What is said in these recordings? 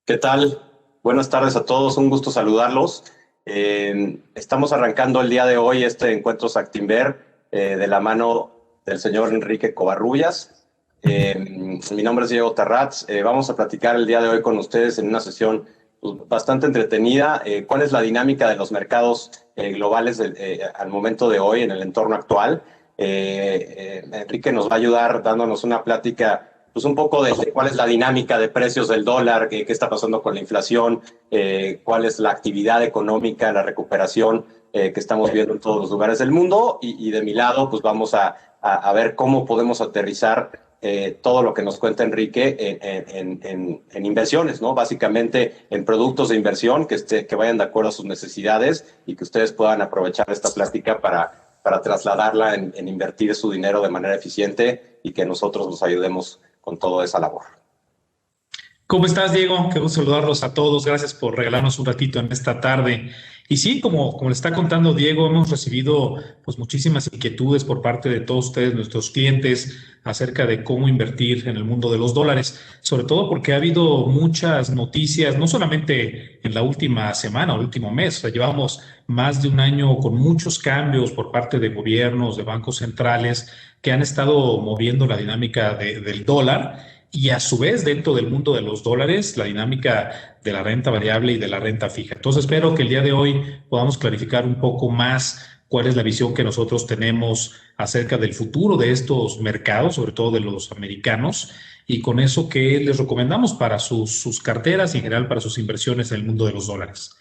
¿Qué tal? Buenas tardes a todos, un gusto saludarlos. Estamos arrancando el día de hoy este encuentro Actinver de la mano del señor Enrique Covarrubias. Mi nombre es Diego Terratz. Vamos a platicar el día de hoy con ustedes en una sesión bastante entretenida. ¿Cuál es la dinámica de los mercados globales al momento de hoy en el entorno actual? Enrique nos va a ayudar dándonos una plática pues un poco de cuál es la dinámica de precios del dólar, qué está pasando con la inflación, cuál es la actividad económica, la recuperación que estamos viendo en todos los lugares del mundo. Y de mi lado, pues vamos a ver cómo podemos aterrizar todo lo que nos cuenta Enrique en inversiones, ¿no? Básicamente en productos de inversión que vayan de acuerdo a sus necesidades y que ustedes puedan aprovechar esta plática para trasladarla en invertir su dinero de manera eficiente y que nosotros nos ayudemos con toda esa labor. ¿Cómo estás, Diego? Qué gusto saludarlos a todos. Gracias por regalarnos un ratito en esta tarde. Y sí, como le está contando Diego, hemos recibido pues muchísimas inquietudes por parte de todos ustedes, nuestros clientes, acerca de cómo invertir en el mundo de los dólares, sobre todo porque ha habido muchas noticias, no solamente en la última semana o el último mes, o sea, llevamos más de un año con muchos cambios por parte de gobiernos, de bancos centrales, que han estado moviendo la dinámica del dólar. Y a su vez, dentro del mundo de los dólares, la dinámica de la renta variable y de la renta fija. Entonces, espero que el día de hoy podamos clarificar un poco más cuál es la visión que nosotros tenemos acerca del futuro de estos mercados, sobre todo de los americanos, y con eso que les recomendamos para sus carteras y en general para sus inversiones en el mundo de los dólares.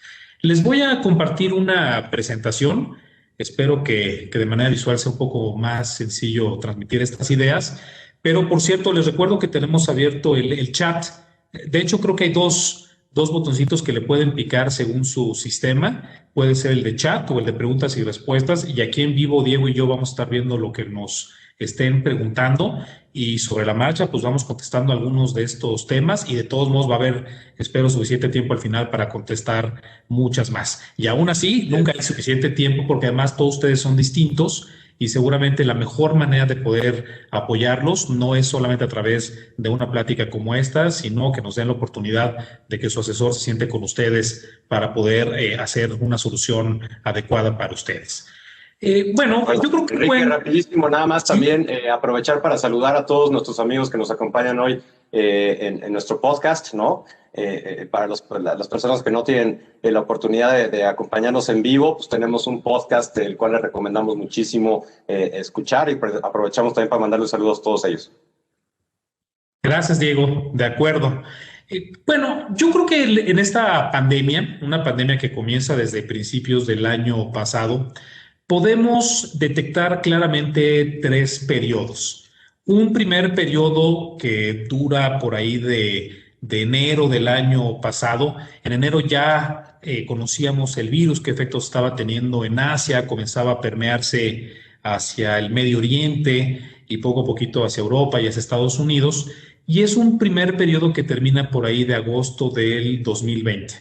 Les voy a compartir una presentación. Espero que de manera visual sea un poco más sencillo transmitir estas ideas. Pero, por cierto, les recuerdo que tenemos abierto el chat. De hecho, creo que hay dos botoncitos que le pueden picar según su sistema. Puede ser el de chat o el de preguntas y respuestas. Y aquí en vivo, Diego y yo vamos a estar viendo lo que nos estén preguntando. Y sobre la marcha, pues vamos contestando algunos de estos temas. Y de todos modos va a haber, espero, suficiente tiempo al final para contestar muchas más. Y aún así, nunca hay suficiente tiempo porque además todos ustedes son distintos. Y seguramente la mejor manera de poder apoyarlos no es solamente a través de una plática como esta, sino que nos den la oportunidad de que su asesor se siente con ustedes para poder hacer una solución adecuada para ustedes. Bueno, yo creo que... Enrique, rapidísimo, nada más también aprovechar para saludar a todos nuestros amigos que nos acompañan hoy en nuestro podcast, ¿no? Para las personas que no tienen la oportunidad de acompañarnos en vivo, pues tenemos un podcast el cual les recomendamos muchísimo escuchar y aprovechamos también para mandarles saludos a todos ellos. Gracias, Diego. De acuerdo. Bueno, yo creo que en esta pandemia, una pandemia que comienza desde principios del año pasado, podemos detectar claramente tres periodos. Un primer periodo que dura por ahí de enero del año pasado. En enero ya conocíamos el virus, qué efectos estaba teniendo en Asia, comenzaba a permearse hacia el Medio Oriente y poco a poquito hacia Europa y hacia Estados Unidos. Y es un primer periodo que termina por ahí de agosto del 2020.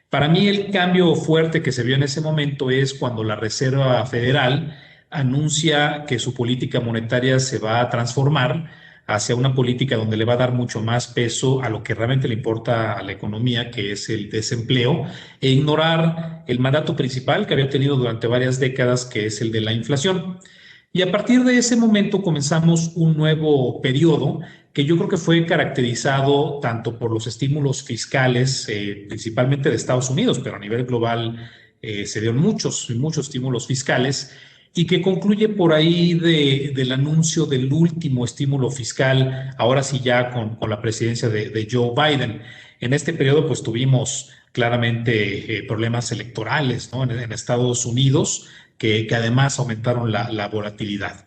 Para mí el cambio fuerte que se vio en ese momento es cuando la Reserva Federal anuncia que su política monetaria se va a transformar hacia una política donde le va a dar mucho más peso a lo que realmente le importa a la economía, que es el desempleo, e ignorar el mandato principal que había tenido durante varias décadas, que es el de la inflación. Y a partir de ese momento comenzamos un nuevo periodo que yo creo que fue caracterizado tanto por los estímulos fiscales, principalmente de Estados Unidos, pero a nivel global se dieron muchos estímulos fiscales, y que concluye por ahí del anuncio del último estímulo fiscal, ahora sí ya con la presidencia de Joe Biden. En este periodo pues tuvimos claramente problemas electorales, ¿no? en Estados Unidos, que además aumentaron la volatilidad.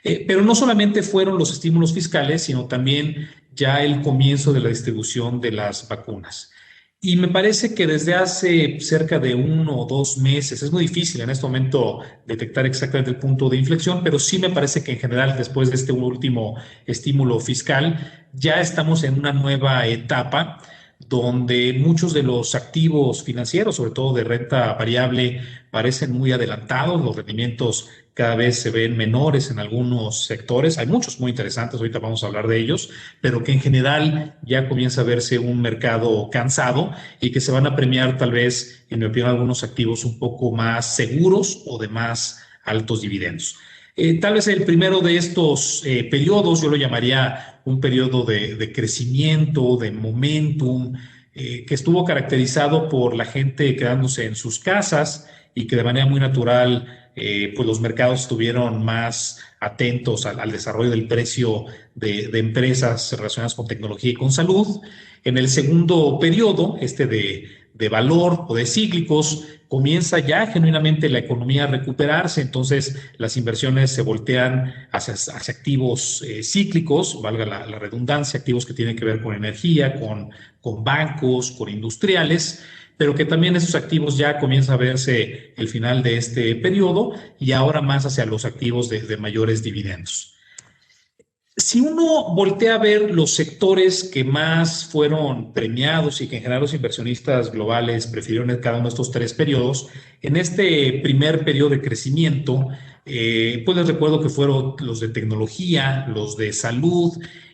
Pero no solamente fueron los estímulos fiscales, sino también ya el comienzo de la distribución de las vacunas. Y me parece que desde hace cerca de 1 o 2 meses, es muy difícil en este momento detectar exactamente el punto de inflexión, pero sí me parece que en general después de este último estímulo fiscal ya estamos en una nueva etapa donde muchos de los activos financieros, sobre todo de renta variable, parecen muy adelantados, los rendimientos cada vez se ven menores en algunos sectores. Hay muchos muy interesantes, ahorita vamos a hablar de ellos, pero que en general ya comienza a verse un mercado cansado y que se van a premiar tal vez, en mi opinión, algunos activos un poco más seguros o de más altos dividendos. Tal vez el primero de estos periodos, yo lo llamaría un periodo de crecimiento, de momentum, que estuvo caracterizado por la gente quedándose en sus casas y que de manera muy natural pues los mercados estuvieron más atentos al desarrollo del precio de empresas relacionadas con tecnología y con salud. En el segundo periodo, de valor o de cíclicos, comienza ya genuinamente la economía a recuperarse, entonces las inversiones se voltean hacia activos cíclicos, valga la redundancia, activos que tienen que ver con energía, con bancos, con industriales, pero que también esos activos ya comienza a verse el final de este periodo y ahora más hacia los activos de mayores dividendos. Si uno voltea a ver los sectores que más fueron premiados y que en general los inversionistas globales prefirieron en cada uno de estos tres periodos, en este primer periodo de crecimiento, pues les recuerdo que fueron los de tecnología, los de salud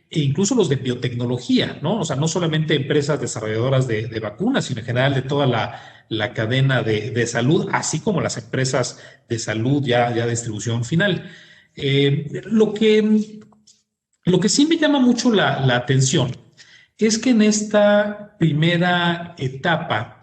e incluso los de biotecnología, ¿no? O sea, no solamente empresas desarrolladoras de vacunas, sino en general de toda la cadena de salud, así como las empresas de salud ya de distribución final. Lo que sí me llama mucho la atención es que en esta primera etapa,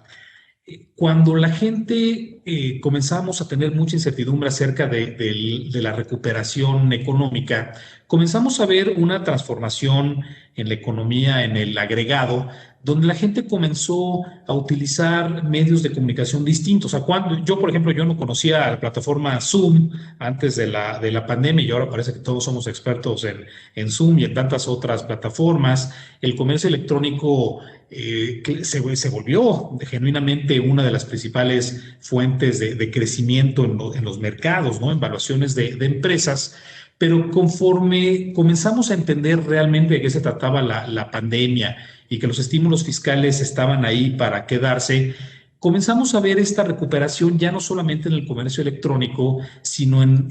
cuando la gente comenzamos a tener mucha incertidumbre acerca de la recuperación económica, comenzamos a ver una transformación en la economía, en el agregado, donde la gente comenzó a utilizar medios de comunicación distintos. O sea, por ejemplo, yo no conocía la plataforma Zoom antes de la pandemia y ahora parece que todos somos expertos en Zoom y en tantas otras plataformas. El comercio electrónico que se volvió genuinamente una de las principales fuentes de crecimiento en los mercados, ¿no? En valuaciones de empresas. Pero conforme comenzamos a entender realmente de qué se trataba la pandemia y que los estímulos fiscales estaban ahí para quedarse, comenzamos a ver esta recuperación ya no solamente en el comercio electrónico, sino en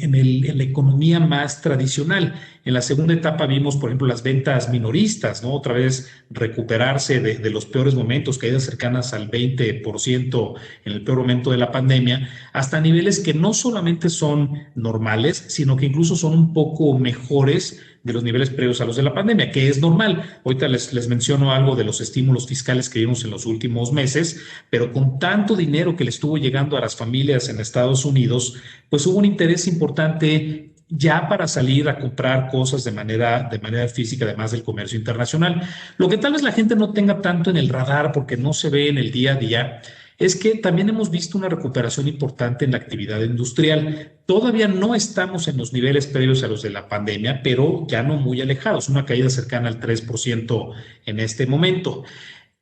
la economía más tradicional. En la segunda etapa vimos, por ejemplo, las ventas minoristas, ¿no? Otra vez recuperarse de los peores momentos, caídas cercanas al 20% en el peor momento de la pandemia, hasta niveles que no solamente son normales, sino que incluso son un poco mejores de los niveles previos a los de la pandemia, que es normal. Ahorita les menciono algo de los estímulos fiscales que vimos en los últimos meses, pero con tanto dinero que le estuvo llegando a las familias en Estados Unidos, pues hubo un interés importante ya para salir a comprar cosas de manera física, además del comercio internacional. Lo que tal vez la gente no tenga tanto en el radar porque no se ve en el día a día es que también hemos visto una recuperación importante en la actividad industrial. Todavía no estamos en los niveles previos a los de la pandemia, pero ya no muy alejados, una caída cercana al 3% en este momento.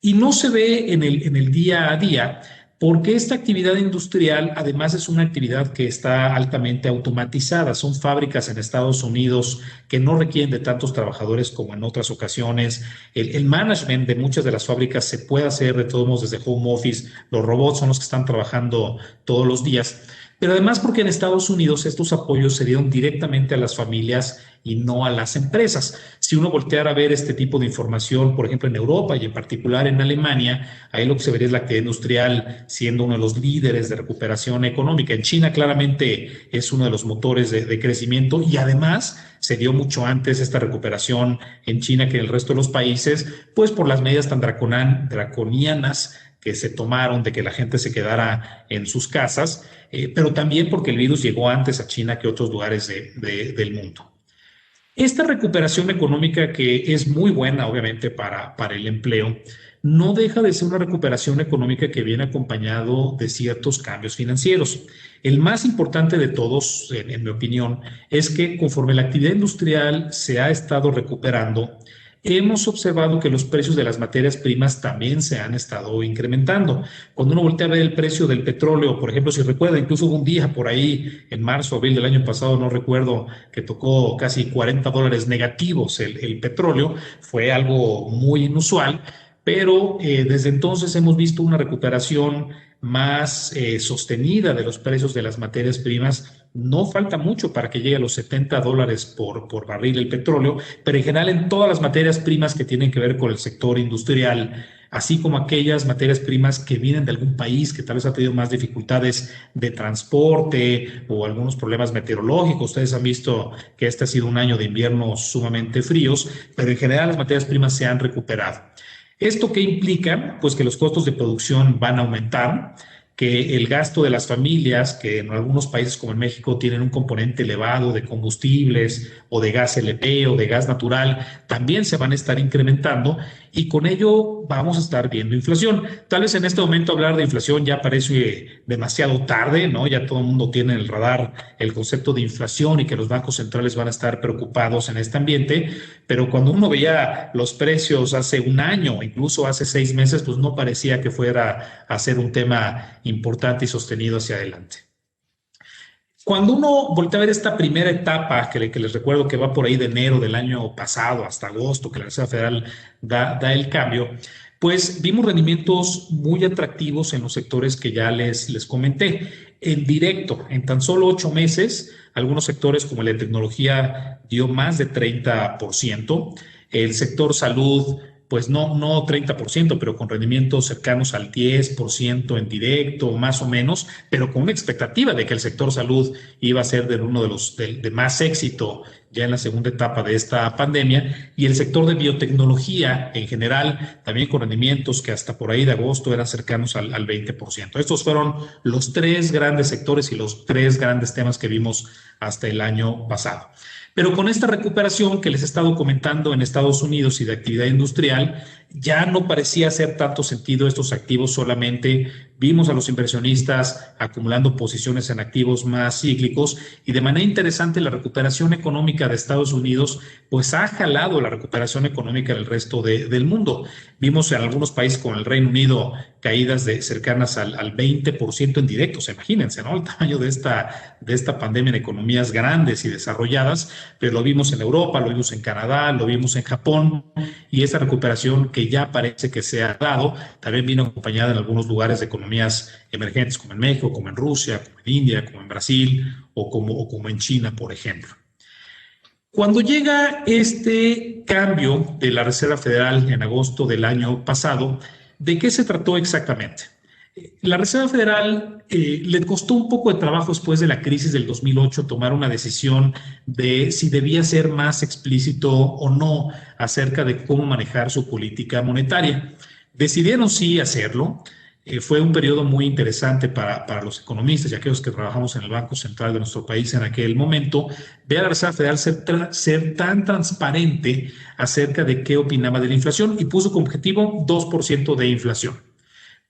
Y no se ve en el día a día porque esta actividad industrial además es una actividad que está altamente automatizada. Son fábricas en Estados Unidos que no requieren de tantos trabajadores como en otras ocasiones. El management de muchas de las fábricas se puede hacer de todos modos desde home office. Los robots son los que están trabajando todos los días. Pero además porque en Estados Unidos estos apoyos se dieron directamente a las familias y no a las empresas. Si uno volteara a ver este tipo de información, por ejemplo, en Europa y en particular en Alemania, ahí lo que se vería es la actividad industrial siendo uno de los líderes de recuperación económica. En China claramente es uno de los motores de crecimiento y además se dio mucho antes esta recuperación en China que en el resto de los países, pues por las medidas tan draconianas que se tomaron de que la gente se quedara en sus casas, pero también porque el virus llegó antes a China que a otros lugares del mundo. Esta recuperación económica que es muy buena, obviamente, para el empleo, no deja de ser una recuperación económica que viene acompañado de ciertos cambios financieros. El más importante de todos, en mi opinión, es que conforme la actividad industrial se ha estado recuperando, hemos observado que los precios de las materias primas también se han estado incrementando. Cuando uno voltea a ver el precio del petróleo, por ejemplo, si recuerda, incluso hubo un día por ahí en marzo o abril del año pasado, no recuerdo, que tocó casi $40 negativos el petróleo, fue algo muy inusual, pero desde entonces hemos visto una recuperación más sostenida de los precios de las materias primas no falta mucho para que llegue a los $70 por barril el petróleo, pero en general en todas las materias primas que tienen que ver con el sector industrial, así como aquellas materias primas que vienen de algún país que tal vez ha tenido más dificultades de transporte o algunos problemas meteorológicos. Ustedes han visto que este ha sido un año de inviernos sumamente fríos, pero en general las materias primas se han recuperado. ¿Esto qué implica? Pues que los costos de producción van a aumentar, que el gasto de las familias, que en algunos países como en México tienen un componente elevado de combustibles o de gas LP o de gas natural, también se van a estar incrementando y con ello vamos a estar viendo inflación. Tal vez en este momento hablar de inflación ya parece demasiado tarde, ¿no? Ya todo el mundo tiene en el radar el concepto de inflación y que los bancos centrales van a estar preocupados en este ambiente, pero cuando uno veía los precios hace un año, incluso hace 6 meses, pues no parecía que fuera a ser un tema importante y sostenido hacia adelante. Cuando uno voltea a ver esta primera etapa, que les recuerdo que va por ahí de enero del año pasado hasta agosto, que la Reserva Federal da el cambio, pues vimos rendimientos muy atractivos en los sectores que ya les comenté. En directo, en tan solo 8 meses, algunos sectores como el de tecnología dio más de 30%, el sector salud pues no 30%, pero con rendimientos cercanos al 10% en directo, más o menos, pero con una expectativa de que el sector salud iba a ser uno de los de más éxito ya en la segunda etapa de esta pandemia, y el sector de biotecnología en general, también con rendimientos que hasta por ahí de agosto eran cercanos al 20%. Estos fueron los 3 grandes sectores y los 3 grandes temas que vimos hasta el año pasado. Pero con esta recuperación que les he estado comentando en Estados Unidos y de actividad industrial, ya no parecía hacer tanto sentido estos activos solamente. Vimos a los inversionistas acumulando posiciones en activos más cíclicos y de manera interesante la recuperación económica de Estados Unidos pues ha jalado la recuperación económica del resto del mundo. Vimos en algunos países como el Reino Unido caídas cercanas al 20% en directos. Imagínense, ¿no? El tamaño de esta pandemia en economías grandes y desarrolladas, pero lo vimos en Europa, lo vimos en Canadá, lo vimos en Japón, y esa recuperación que ya parece que se ha dado también vino acompañada en algunos lugares de economías emergentes como en México, como en Rusia, como en India, como en Brasil o como en China, por ejemplo. Cuando llega este cambio de la Reserva Federal en agosto del año pasado, ¿de qué se trató exactamente? La Reserva Federal le costó un poco de trabajo después de la crisis del 2008 tomar una decisión de si debía ser más explícito o no acerca de cómo manejar su política monetaria. Decidieron sí hacerlo. Fue un periodo muy interesante para los economistas y aquellos que trabajamos en el Banco Central de nuestro país en aquel momento, ver a la Reserva Federal ser tan transparente acerca de qué opinaba de la inflación y puso como objetivo 2% de inflación.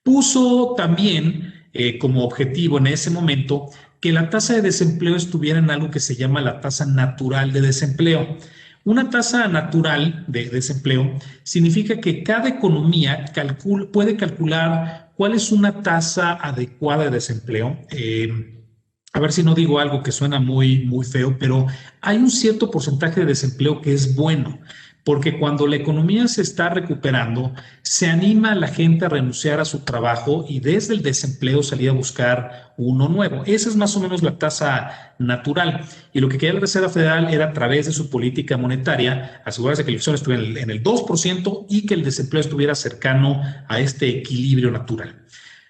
Puso también como objetivo en ese momento que la tasa de desempleo estuviera en algo que se llama la tasa natural de desempleo. Una tasa natural de desempleo significa que cada economía puede calcular cuál es una tasa adecuada de desempleo. A ver si no digo algo que suena muy feo, pero hay un cierto porcentaje de desempleo que es bueno, porque cuando la economía se está recuperando, se anima a la gente a renunciar a su trabajo y desde el desempleo salir a buscar uno nuevo. Esa es más o menos la tasa natural. Y lo que quería la Reserva Federal era, a través de su política monetaria, asegurarse que la inflación estuviera en el 2% y que el desempleo estuviera cercano a este equilibrio natural.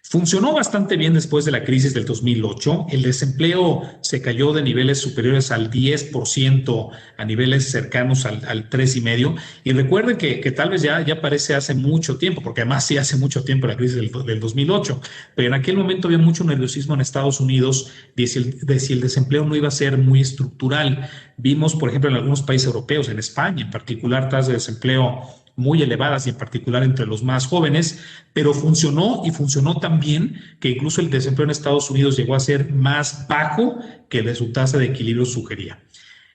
Funcionó bastante bien después de la crisis del 2008. El desempleo se cayó de niveles superiores al 10% a niveles cercanos al 3,5%. Y recuerden que tal vez ya parece hace mucho tiempo, porque además sí hace mucho tiempo la crisis del 2008, pero en aquel momento había mucho nerviosismo en Estados Unidos de si el desempleo no iba a ser muy estructural. Vimos, por ejemplo, en algunos países europeos, en España en particular, tasas de desempleo muy elevadas y en particular entre los más jóvenes, pero funcionó y funcionó tan bien que incluso el desempleo en Estados Unidos llegó a ser más bajo que el de su tasa de equilibrio sugería.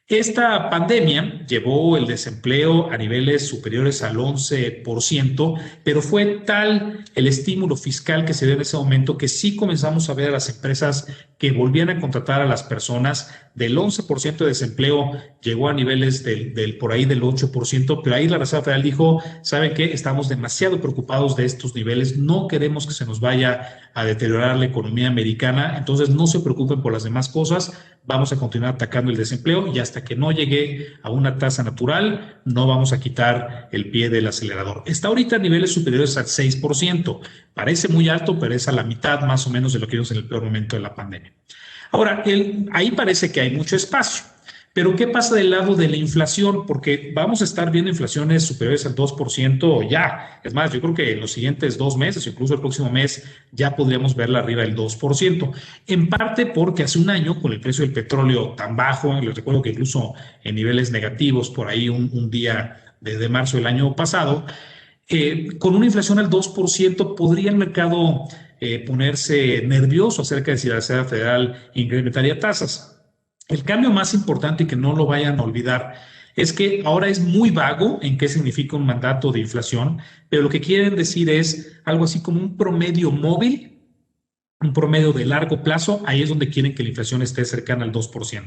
Esta pandemia llevó el desempleo a niveles superiores al 11%, pero fue tal el estímulo fiscal que se dio en ese momento que sí comenzamos a ver a las empresas que volvían a contratar a las personas. Del 11% de desempleo llegó a niveles por ahí del 8%, pero ahí la Reserva Federal dijo, ¿saben qué? Estamos demasiado preocupados de estos niveles, no queremos que se nos vaya a deteriorar la economía americana, entonces no se preocupen por las demás cosas, vamos a continuar atacando el desempleo y hasta que no llegue a una tasa natural, no vamos a quitar el pie del acelerador. Está ahorita a niveles superiores al 6%, parece muy alto, pero es a la mitad más o menos de lo que vimos en el peor momento de la pandemia. Ahora, ahí parece que hay mucho espacio, pero ¿qué pasa del lado de la inflación? Porque vamos a estar viendo inflaciones superiores al 2% ya. Es más, yo creo que en los siguientes 2 meses, incluso el próximo mes, ya podríamos verla arriba del 2%. En parte porque hace un año, con el precio del petróleo tan bajo, les recuerdo que incluso en niveles negativos, por ahí un día desde marzo del año pasado, con una inflación al 2%, podría el mercado ponerse nervioso acerca de si la Reserva Federal incrementaría tasas. El cambio más importante y que no lo vayan a olvidar es que ahora es muy vago en qué significa un mandato de inflación, pero lo que quieren decir es algo así como un promedio móvil, un promedio de largo plazo, ahí es donde quieren que la inflación esté cercana al 2%.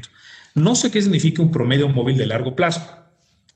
No sé qué significa un promedio móvil de largo plazo.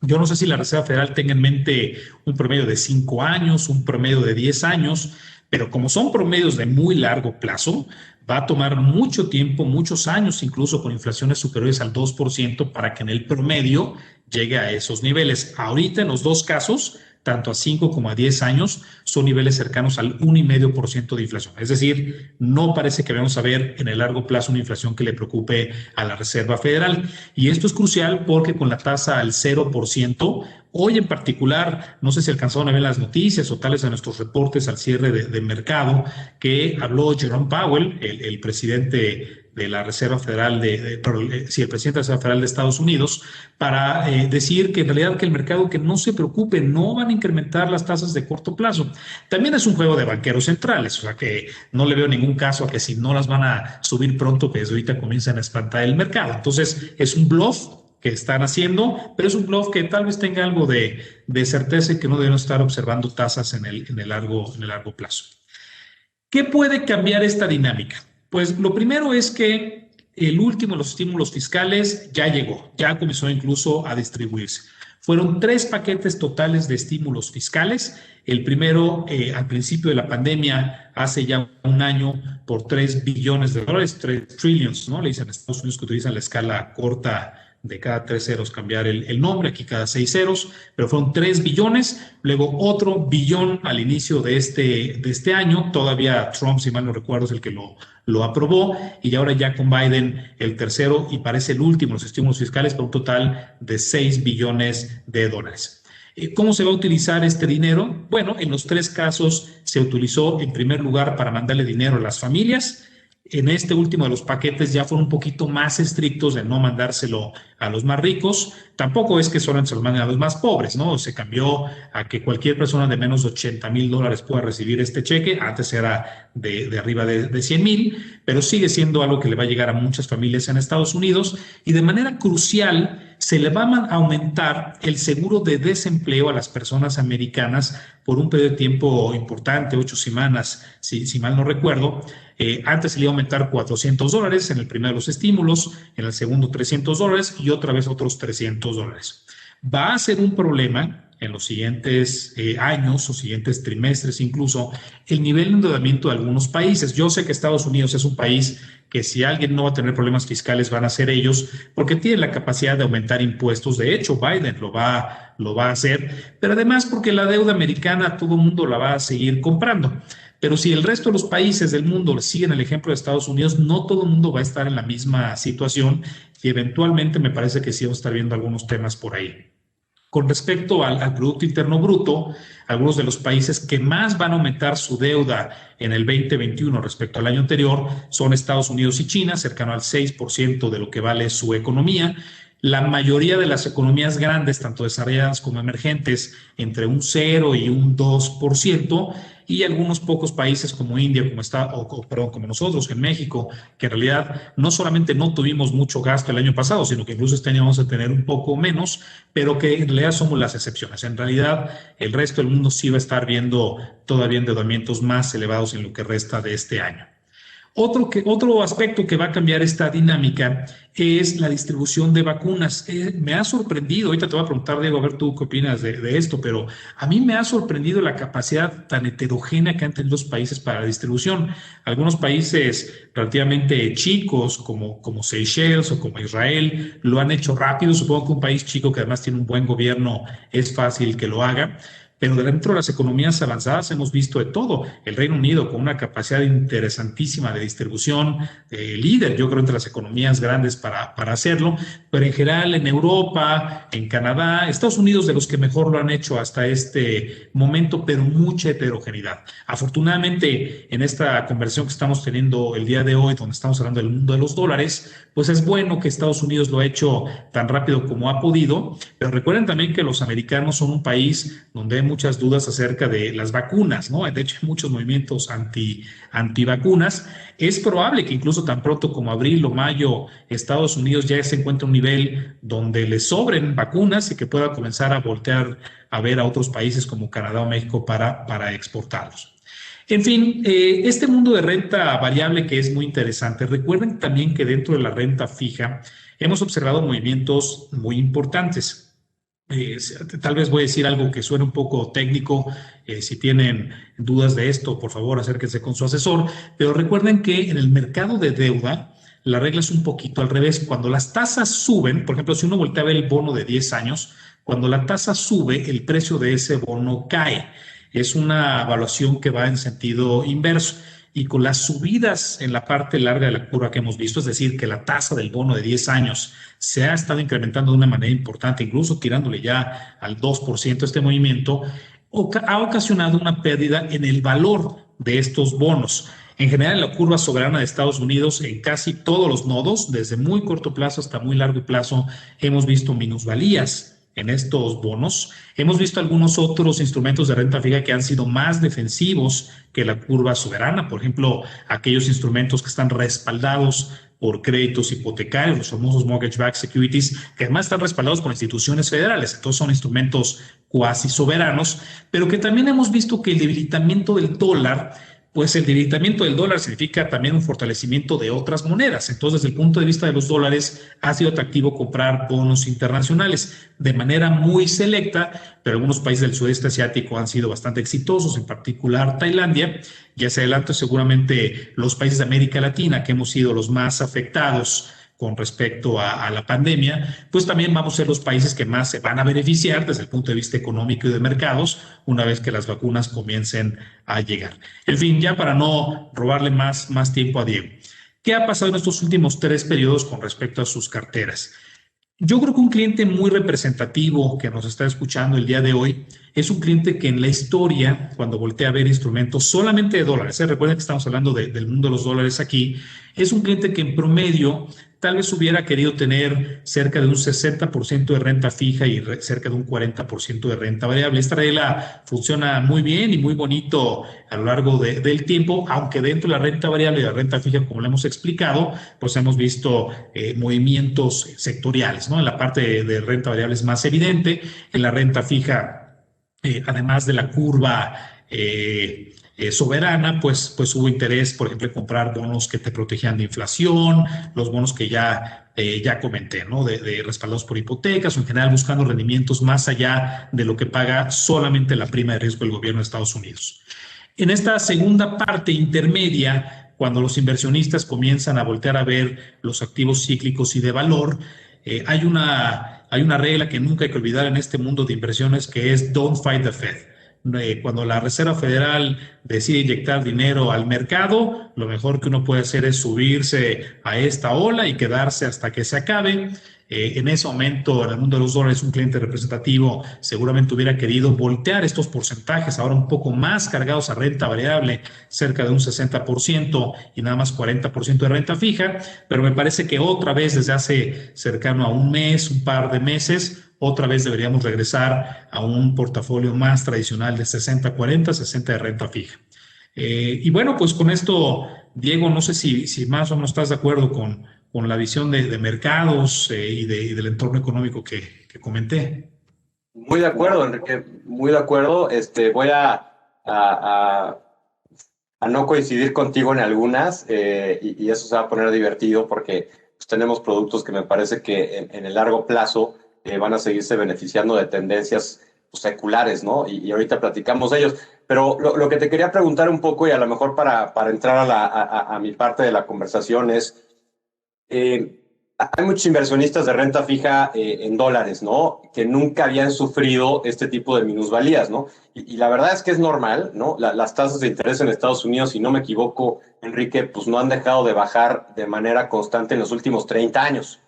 Yo no sé si la Reserva Federal tenga en mente un promedio de 5 años, un promedio de 10 años, pero como son promedios de muy largo plazo, va a tomar mucho tiempo, muchos años, incluso con inflaciones superiores al 2% para que en el promedio llegue a esos niveles. Ahorita en los dos casos, tanto a 5 como a 10 años, son niveles cercanos al 1,5% de inflación. Es decir, no parece que vamos a ver en el largo plazo una inflación que le preocupe a la Reserva Federal. Y esto es crucial porque con la tasa al 0%, hoy en particular, no sé si alcanzaron a ver las noticias o tales de nuestros reportes al cierre de mercado, que habló Jerome Powell, el presidente de la Reserva Federal, el presidente de la Reserva Federal de Estados Unidos, para decir que en realidad que el mercado que no se preocupe, no van a incrementar las tasas de corto plazo. También es un juego de banqueros centrales, o sea que no le veo ningún caso a que si no las van a subir pronto, que desde ahorita comiencen a espantar el mercado. Entonces es un bluff que están haciendo, pero es un bluff que tal vez tenga algo de certeza y que no deben estar observando tasas en el largo plazo. ¿Qué puede cambiar esta dinámica? Pues lo primero es que el último de los estímulos fiscales ya llegó, ya comenzó incluso a distribuirse. Fueron 3 paquetes totales de estímulos fiscales. El primero, al principio de la pandemia, hace ya un año, por $3 billones, 3 trillions, ¿no? Le dicen a Estados Unidos que utilizan la escala corta de cada 3 ceros cambiar el nombre, aquí cada 6 ceros, pero fueron 3 billones, luego otro billón al inicio de este año, todavía Trump, si mal no recuerdo, es el que lo aprobó, y ahora ya con Biden el tercero, y parece el último, los estímulos fiscales, por un total de $6 billones. ¿Cómo se va a utilizar este dinero? Bueno, en los 3 casos se utilizó en primer lugar para mandarle dinero a las familias. En este último de los paquetes ya fueron un poquito más estrictos de no mandárselo a los más ricos. Tampoco es que solamente se lo manden a los más pobres, ¿no? Se cambió a que cualquier persona de menos de $80,000 pueda recibir este cheque. Antes era de arriba de 100,000, pero sigue siendo algo que le va a llegar a muchas familias en Estados Unidos. Y de manera crucial, se le va a aumentar el seguro de desempleo a las personas americanas por un periodo de tiempo importante, 8 semanas, si mal no recuerdo. Antes se le iba a aumentar $400 en el primero de los estímulos, en el segundo $300 y otra vez otros $300. Va a ser un problema en los siguientes años o siguientes trimestres incluso el nivel de endeudamiento de algunos países. Yo sé que Estados Unidos es un país que si alguien no va a tener problemas fiscales van a ser ellos porque tiene la capacidad de aumentar impuestos. De hecho, Biden lo va a hacer, pero además porque la deuda americana todo el mundo la va a seguir comprando. Pero si el resto de los países del mundo siguen el ejemplo de Estados Unidos, no todo el mundo va a estar en la misma situación y eventualmente me parece que sí vamos a estar viendo algunos temas por ahí. Con respecto al Producto Interno Bruto, algunos de los países que más van a aumentar su deuda en el 2021 respecto al año anterior son Estados Unidos y China, cercano al 6% de lo que vale su economía. La mayoría de las economías grandes, tanto desarrolladas como emergentes, entre un 0 y un 2%, y algunos pocos países como India, como nosotros en México, que en realidad no solamente no tuvimos mucho gasto el año pasado, sino que incluso este año vamos a tener un poco menos, pero que en realidad somos las excepciones. En realidad, el resto del mundo sí va a estar viendo todavía endeudamientos más elevados en lo que resta de este año. Otro aspecto que va a cambiar esta dinámica es la distribución de vacunas. Me ha sorprendido, ahorita te voy a preguntar, Diego, a ver tú qué opinas de esto, pero a mí me ha sorprendido la capacidad tan heterogénea que han tenido los países para la distribución. Algunos países relativamente chicos, como Seychelles o como Israel, lo han hecho rápido. Supongo que un país chico que además tiene un buen gobierno es fácil que lo haga. Pero dentro de las economías avanzadas hemos visto de todo. El Reino Unido con una capacidad interesantísima de distribución, líder, yo creo, entre las economías grandes para hacerlo, pero en general en Europa, en Canadá, Estados Unidos de los que mejor lo han hecho hasta este momento, pero mucha heterogeneidad. Afortunadamente, en esta conversación que estamos teniendo el día de hoy, donde estamos hablando del mundo de los dólares, pues es bueno que Estados Unidos lo ha hecho tan rápido como ha podido, pero recuerden también que los americanos son un país donde hay muchas dudas acerca de las vacunas, ¿no? De hecho, hay muchos movimientos antivacunas. Es probable que incluso tan pronto como abril o mayo, Estados Unidos ya se encuentre un nivel donde le sobren vacunas y que pueda comenzar a voltear a ver a otros países como Canadá o México para exportarlos. En fin, este mundo de renta variable que es muy interesante. Recuerden también que dentro de la renta fija hemos observado movimientos muy importantes. Tal vez voy a decir algo que suene un poco técnico. Si tienen dudas de esto, por favor, acérquense con su asesor. Pero recuerden que en el mercado de deuda, la regla es un poquito al revés. Cuando las tasas suben, por ejemplo, si uno voltea a ver el bono de 10 años, cuando la tasa sube, el precio de ese bono cae. Es una evaluación que va en sentido inverso. Y con las subidas en la parte larga de la curva que hemos visto, es decir, que la tasa del bono de 10 años se ha estado incrementando de una manera importante, incluso tirándole ya al 2% este movimiento, ha ocasionado una pérdida en el valor de estos bonos. En general, en la curva soberana de Estados Unidos, en casi todos los nodos, desde muy corto plazo hasta muy largo plazo, hemos visto minusvalías en estos bonos. Hemos visto algunos otros instrumentos de renta fija que han sido más defensivos que la curva soberana, por ejemplo, aquellos instrumentos que están respaldados por créditos hipotecarios, los famosos mortgage-backed securities, que además están respaldados por instituciones federales, entonces son instrumentos cuasi soberanos, pero que también hemos visto que el debilitamiento del dólar, pues el debilitamiento del dólar significa también un fortalecimiento de otras monedas. Entonces, desde el punto de vista de los dólares, ha sido atractivo comprar bonos internacionales de manera muy selecta, pero algunos países del sudeste asiático han sido bastante exitosos, en particular Tailandia. Y hacia adelante, seguramente los países de América Latina, que hemos sido los más afectados con respecto a la pandemia, pues también vamos a ser los países que más se van a beneficiar desde el punto de vista económico y de mercados una vez que las vacunas comiencen a llegar. En fin, ya para no robarle más tiempo a Diego, ¿qué ha pasado en estos últimos 3 periodos con respecto a sus carteras? Yo creo que un cliente muy representativo que nos está escuchando el día de hoy es un cliente que en la historia, cuando voltea a ver instrumentos solamente de dólares, recuerden que estamos hablando del mundo de los dólares aquí, es un cliente que en promedio tal vez hubiera querido tener cerca de un 60% de renta fija y cerca de un 40% de renta variable. Esta regla funciona muy bien y muy bonito a lo largo del tiempo, aunque dentro de la renta variable y la renta fija, como lo hemos explicado, pues hemos visto movimientos sectoriales, ¿no? En la parte de renta variable es más evidente, en la renta fija, además de la curva soberana, pues hubo interés, por ejemplo, en comprar bonos que te protegían de inflación, los bonos que ya comenté, ¿no? De respaldados por hipotecas o en general buscando rendimientos más allá de lo que paga solamente la prima de riesgo del gobierno de Estados Unidos. En esta segunda parte intermedia, cuando los inversionistas comienzan a voltear a ver los activos cíclicos y de valor, hay una regla que nunca hay que olvidar en este mundo de inversiones que es don't fight the Fed. Cuando la Reserva Federal decide inyectar dinero al mercado, lo mejor que uno puede hacer es subirse a esta ola y quedarse hasta que se acabe. En ese momento, en el mundo de los dólares, un cliente representativo seguramente hubiera querido voltear estos porcentajes, ahora un poco más cargados a renta variable, cerca de un 60% y nada más 40% de renta fija, pero me parece que otra vez desde hace cercano a un mes, un par de meses, otra vez deberíamos regresar a un portafolio más tradicional de 60-40, 60 de renta fija. Y bueno, pues con esto, Diego, no sé si más o menos estás de acuerdo con la visión de mercados y del entorno económico que comenté. Muy de acuerdo, Enrique, muy de acuerdo. Voy a a no coincidir contigo en algunas, y eso se va a poner divertido porque pues, tenemos productos que me parece que en el largo plazo van a seguirse beneficiando de tendencias pues, seculares, ¿no? Y ahorita platicamos de ellos. Pero lo que te quería preguntar un poco, y a lo mejor para entrar a mi parte de la conversación, es, hay muchos inversionistas de renta fija en dólares, ¿no? Que nunca habían sufrido este tipo de minusvalías, ¿no? Y la verdad es que es normal, ¿no? Las tasas de interés en Estados Unidos, si no me equivoco, Enrique, pues no han dejado de bajar de manera constante en los últimos 30 años,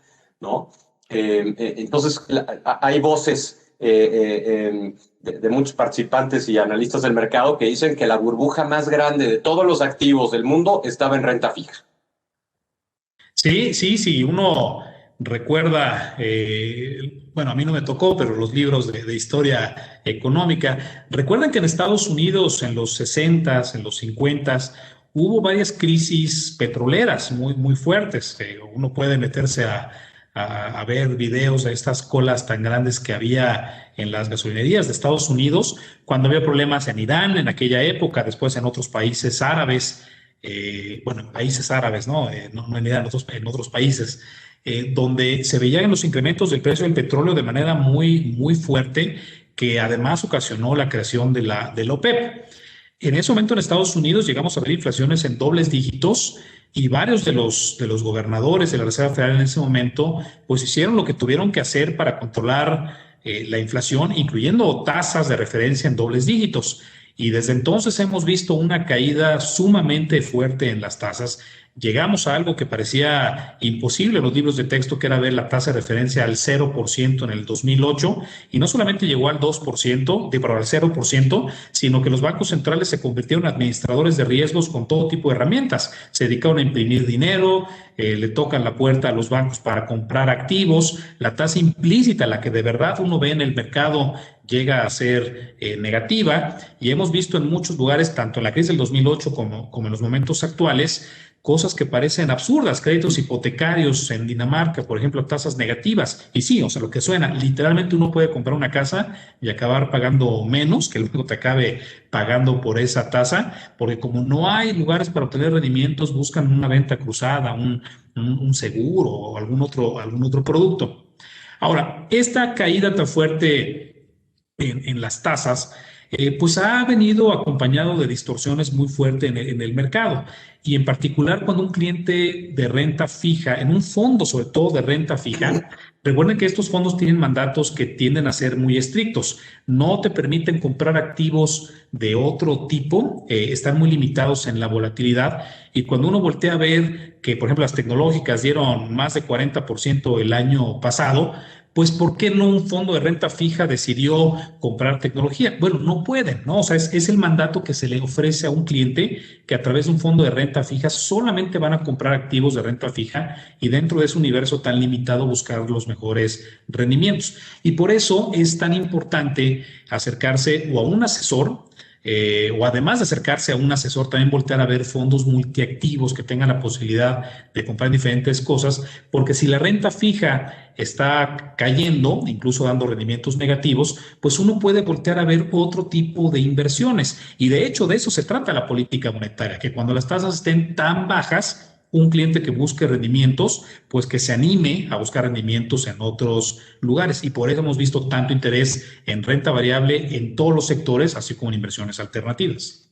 ¿no? Entonces, hay voces de muchos participantes y analistas del mercado que dicen que la burbuja más grande de todos los activos del mundo estaba en renta fija. Sí, sí, sí, uno recuerda, bueno, a mí no me tocó, pero los libros de historia económica, recuerdan que en Estados Unidos en los 60s, en los 50s, hubo varias crisis petroleras muy, muy fuertes. Uno puede meterse a ver videos de estas colas tan grandes que había en las gasolinerías de Estados Unidos, cuando había problemas en Irán en aquella época, después en otros países árabes, bueno, países árabes, ¿no? No en Irán, en otros países, donde se veían los incrementos del precio del petróleo de manera muy, muy fuerte, que además ocasionó la creación de la OPEP. En ese momento en Estados Unidos llegamos a ver inflaciones en dobles dígitos y varios de los gobernadores de la Reserva Federal en ese momento pues hicieron lo que tuvieron que hacer para controlar la inflación, incluyendo tasas de referencia en dobles dígitos. Y desde entonces hemos visto una caída sumamente fuerte en las tasas. Llegamos a algo que parecía imposible en los libros de texto, que era ver la tasa de referencia al 0% en el 2008, y no solamente llegó al 2%, al 0%, sino que los bancos centrales se convirtieron en administradores de riesgos con todo tipo de herramientas. Se dedicaron a imprimir dinero, le tocan la puerta a los bancos para comprar activos. La tasa implícita, la que de verdad uno ve en el mercado, llega a ser negativa, y hemos visto en muchos lugares, tanto en la crisis del 2008 como en los momentos actuales, cosas que parecen absurdas, créditos hipotecarios en Dinamarca, por ejemplo, tasas negativas. Y sí, o sea, lo que suena, literalmente uno puede comprar una casa y acabar pagando menos, que luego te acabe pagando por esa tasa, porque como no hay lugares para obtener rendimientos, buscan una venta cruzada, un seguro o algún otro producto. Ahora, esta caída tan fuerte en las tasas, pues ha venido acompañado de distorsiones muy fuertes en el mercado, y en particular cuando un cliente de renta fija, en un fondo sobre todo de renta fija, recuerden que estos fondos tienen mandatos que tienden a ser muy estrictos, no te permiten comprar activos de otro tipo, están muy limitados en la volatilidad, y cuando uno voltea a ver que, por ejemplo, las tecnológicas dieron más de 40% el año pasado, pues ¿por qué no un fondo de renta fija decidió comprar tecnología? Bueno, no pueden, ¿no? O sea, es el mandato que se le ofrece a un cliente, que a través de un fondo de renta fija solamente van a comprar activos de renta fija, y dentro de ese universo tan limitado buscar los mejores rendimientos. Y por eso es tan importante acercarse o a un asesor, o además de acercarse a un asesor, también voltear a ver fondos multiactivos que tengan la posibilidad de comprar diferentes cosas, porque si la renta fija está cayendo, incluso dando rendimientos negativos, pues uno puede voltear a ver otro tipo de inversiones. Y de hecho de eso se trata la política monetaria, que cuando las tasas estén tan bajas, un cliente que busque rendimientos, pues que se anime a buscar rendimientos en otros lugares. Y por eso hemos visto tanto interés en renta variable en todos los sectores, así como en inversiones alternativas.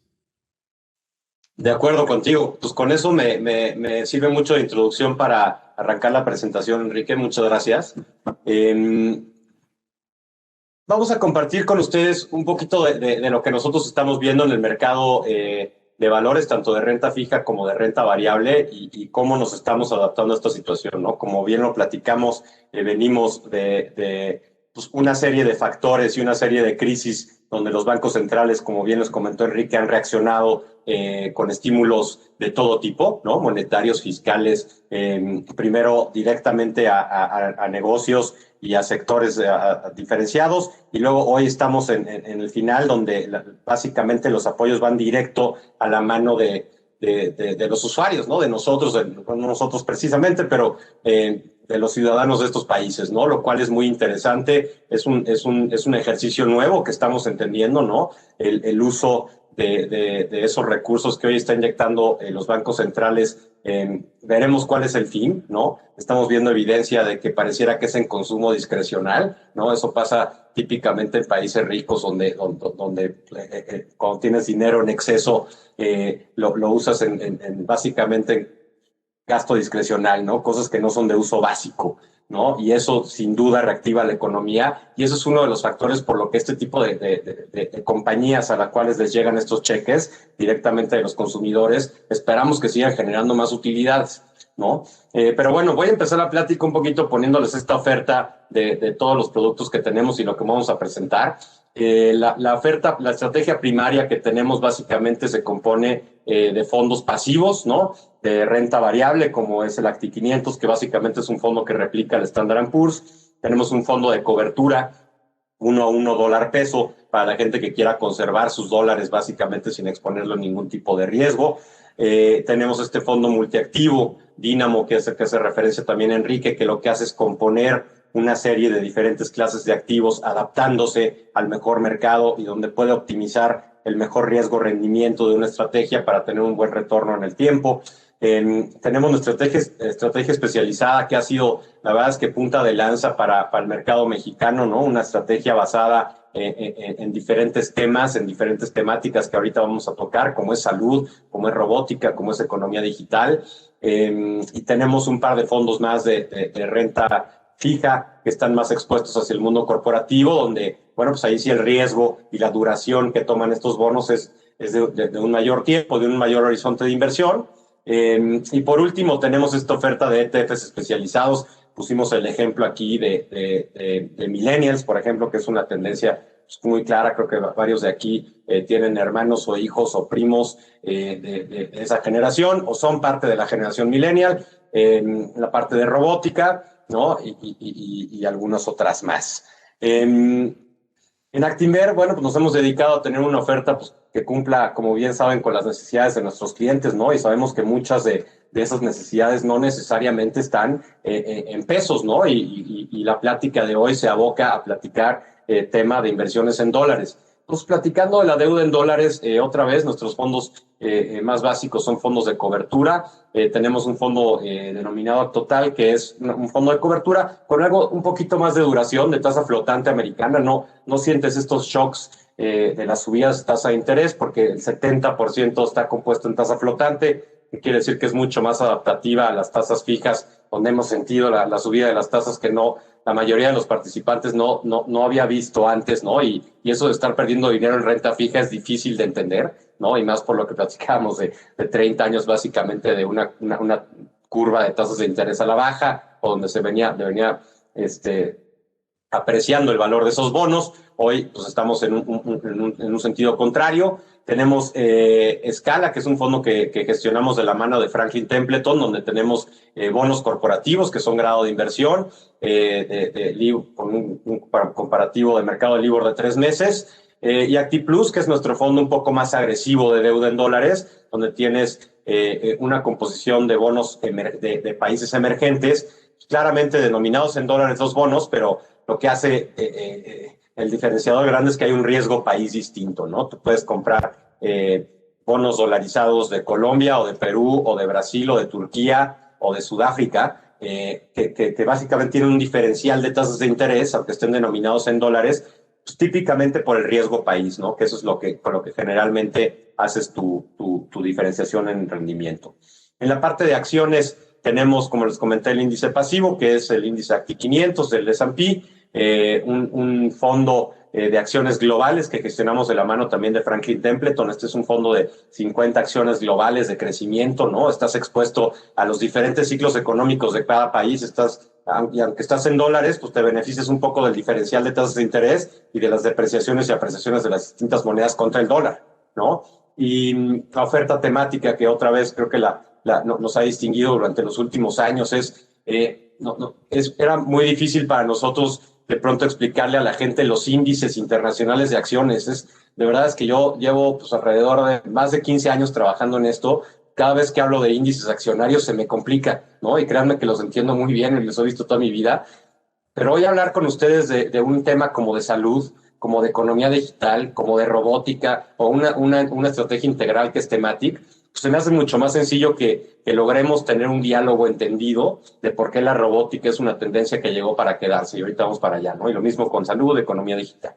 De acuerdo contigo. Pues con eso me sirve mucho de introducción para arrancar la presentación, Enrique. Muchas gracias. Vamos a compartir con ustedes un poquito de lo que nosotros estamos viendo en el mercado de valores, tanto de renta fija como de renta variable, y cómo nos estamos adaptando a esta situación, ¿no? Como bien lo platicamos, venimos de pues, una serie de factores y una serie de crisis donde los bancos centrales, como bien les comentó Enrique, han reaccionado con estímulos de todo tipo, ¿no? Monetarios, fiscales, primero directamente a negocios y a sectores diferenciados, y luego hoy estamos en el final donde básicamente los apoyos van directo a la mano de los usuarios, ¿no? De nosotros, no nosotros precisamente, pero de los ciudadanos de estos países, ¿no? Lo cual es muy interesante, es un ejercicio nuevo que estamos entendiendo, ¿no? El uso de esos recursos que hoy está inyectando los bancos centrales. Veremos cuál es el fin, ¿no? Estamos viendo evidencia de que pareciera que es en consumo discrecional, ¿no? Eso pasa típicamente en países ricos donde cuando tienes dinero en exceso lo usas básicamente en gasto discrecional, ¿no? Cosas que no son de uso básico, ¿no? Y eso sin duda reactiva la economía, y eso es uno de los factores por lo que este tipo de compañías a las cuales les llegan estos cheques directamente de los consumidores, esperamos que sigan generando más utilidades, ¿no? Pero bueno, voy a empezar la plática un poquito poniéndoles esta oferta de todos los productos que tenemos y lo que vamos a presentar. La oferta, la estrategia primaria que tenemos básicamente se compone de fondos pasivos, ¿no? De renta variable, como es el Acti 500, que básicamente es un fondo que replica el Standard & Poor's. Tenemos un fondo de cobertura 1-a-1 dólar peso para la gente que quiera conservar sus dólares básicamente sin exponerlo a ningún tipo de riesgo. Tenemos este fondo multiactivo, Dínamo, que es el que hace referencia también a Enrique, que lo que hace es componer una serie de diferentes clases de activos adaptándose al mejor mercado y donde puede optimizar el mejor riesgo-rendimiento de una estrategia para tener un buen retorno en el tiempo. Tenemos nuestra estrategia especializada que ha sido, la verdad es que punta de lanza para el mercado mexicano, ¿no? Una estrategia basada en diferentes temas, en diferentes temáticas que ahorita vamos a tocar, como es salud, como es robótica, como es economía digital. Y tenemos un par de fondos más de renta fija que están más expuestos hacia el mundo corporativo, donde, bueno, pues ahí sí el riesgo y la duración que toman estos bonos es de un mayor tiempo, de un mayor horizonte de inversión. Y por último, tenemos esta oferta de ETFs especializados. Pusimos el ejemplo aquí de millennials, por ejemplo, que es una tendencia pues, muy clara. Creo que varios de aquí tienen hermanos o hijos o primos de esa generación o son parte de la generación millennial. La parte de robótica, ¿no? Y algunas otras más. En Actinver, bueno, pues nos hemos dedicado a tener una oferta pues, que cumpla, como bien saben, con las necesidades de nuestros clientes, ¿no? Y sabemos que muchas de esas necesidades no necesariamente están en pesos, ¿no? Y la plática de hoy se aboca a platicar tema de inversiones en dólares. Pues platicando de la deuda en dólares, otra vez, nuestros fondos más básicos son fondos de cobertura. Tenemos un fondo denominado Total, que es un fondo de cobertura con algo un poquito más de duración, de tasa flotante americana. No sientes estos shocks de las subidas de tasa de interés porque el 70% está compuesto en tasa flotante, que quiere decir que es mucho más adaptativa a las tasas fijas, donde hemos sentido la subida de las tasas que la mayoría de los participantes no había visto antes, ¿no? Y eso de estar perdiendo dinero en renta fija es difícil de entender, ¿no? Y más por lo que platicábamos de 30 años básicamente de una curva de tasas de interés a la baja, o donde se venía apreciando el valor de esos bonos. Hoy pues estamos en un sentido contrario. Tenemos Scala, que es un fondo que gestionamos de la mano de Franklin Templeton, donde tenemos bonos corporativos que son grado de inversión, con un comparativo de mercado de LIBOR de 3 meses. Y ActiPlus, que es nuestro fondo un poco más agresivo de deuda en dólares, donde tienes una composición de bonos de países emergentes, claramente denominados en dólares los bonos, pero lo que hace el diferenciador grande es que hay un riesgo país distinto, ¿no? Tú puedes comprar bonos dolarizados de Colombia o de Perú o de Brasil o de Turquía o de Sudáfrica, que básicamente tienen un diferencial de tasas de interés, aunque estén denominados en dólares, pues, típicamente por el riesgo país, ¿no? Que eso es con lo que generalmente haces tu diferenciación en rendimiento. En la parte de acciones tenemos, como les comenté, el índice pasivo, que es el índice Acti 500 del S&P, un fondo de acciones globales que gestionamos de la mano también de Franklin Templeton. Este es un fondo de 50 acciones globales de crecimiento, ¿no? Estás expuesto a los diferentes ciclos económicos de cada país, y aunque estás en dólares, pues te beneficias un poco del diferencial de tasas de interés y de las depreciaciones y apreciaciones de las distintas monedas contra el dólar, ¿no? Y la oferta temática que otra vez creo que nos ha distinguido durante los últimos años era muy difícil para nosotros de pronto explicarle a la gente los índices internacionales de acciones. De verdad es que yo llevo pues, alrededor de más de 15 años trabajando en esto. Cada vez que hablo de índices accionarios se me complica, ¿no? Y créanme que los entiendo muy bien y los he visto toda mi vida. Pero voy a hablar con ustedes de un tema como de salud, como de economía digital, como de robótica, o una estrategia integral que es Thematic, pues se me hace mucho más sencillo que logremos tener un diálogo entendido de por qué la robótica es una tendencia que llegó para quedarse, y ahorita vamos para allá, ¿no? Y lo mismo con salud, economía digital.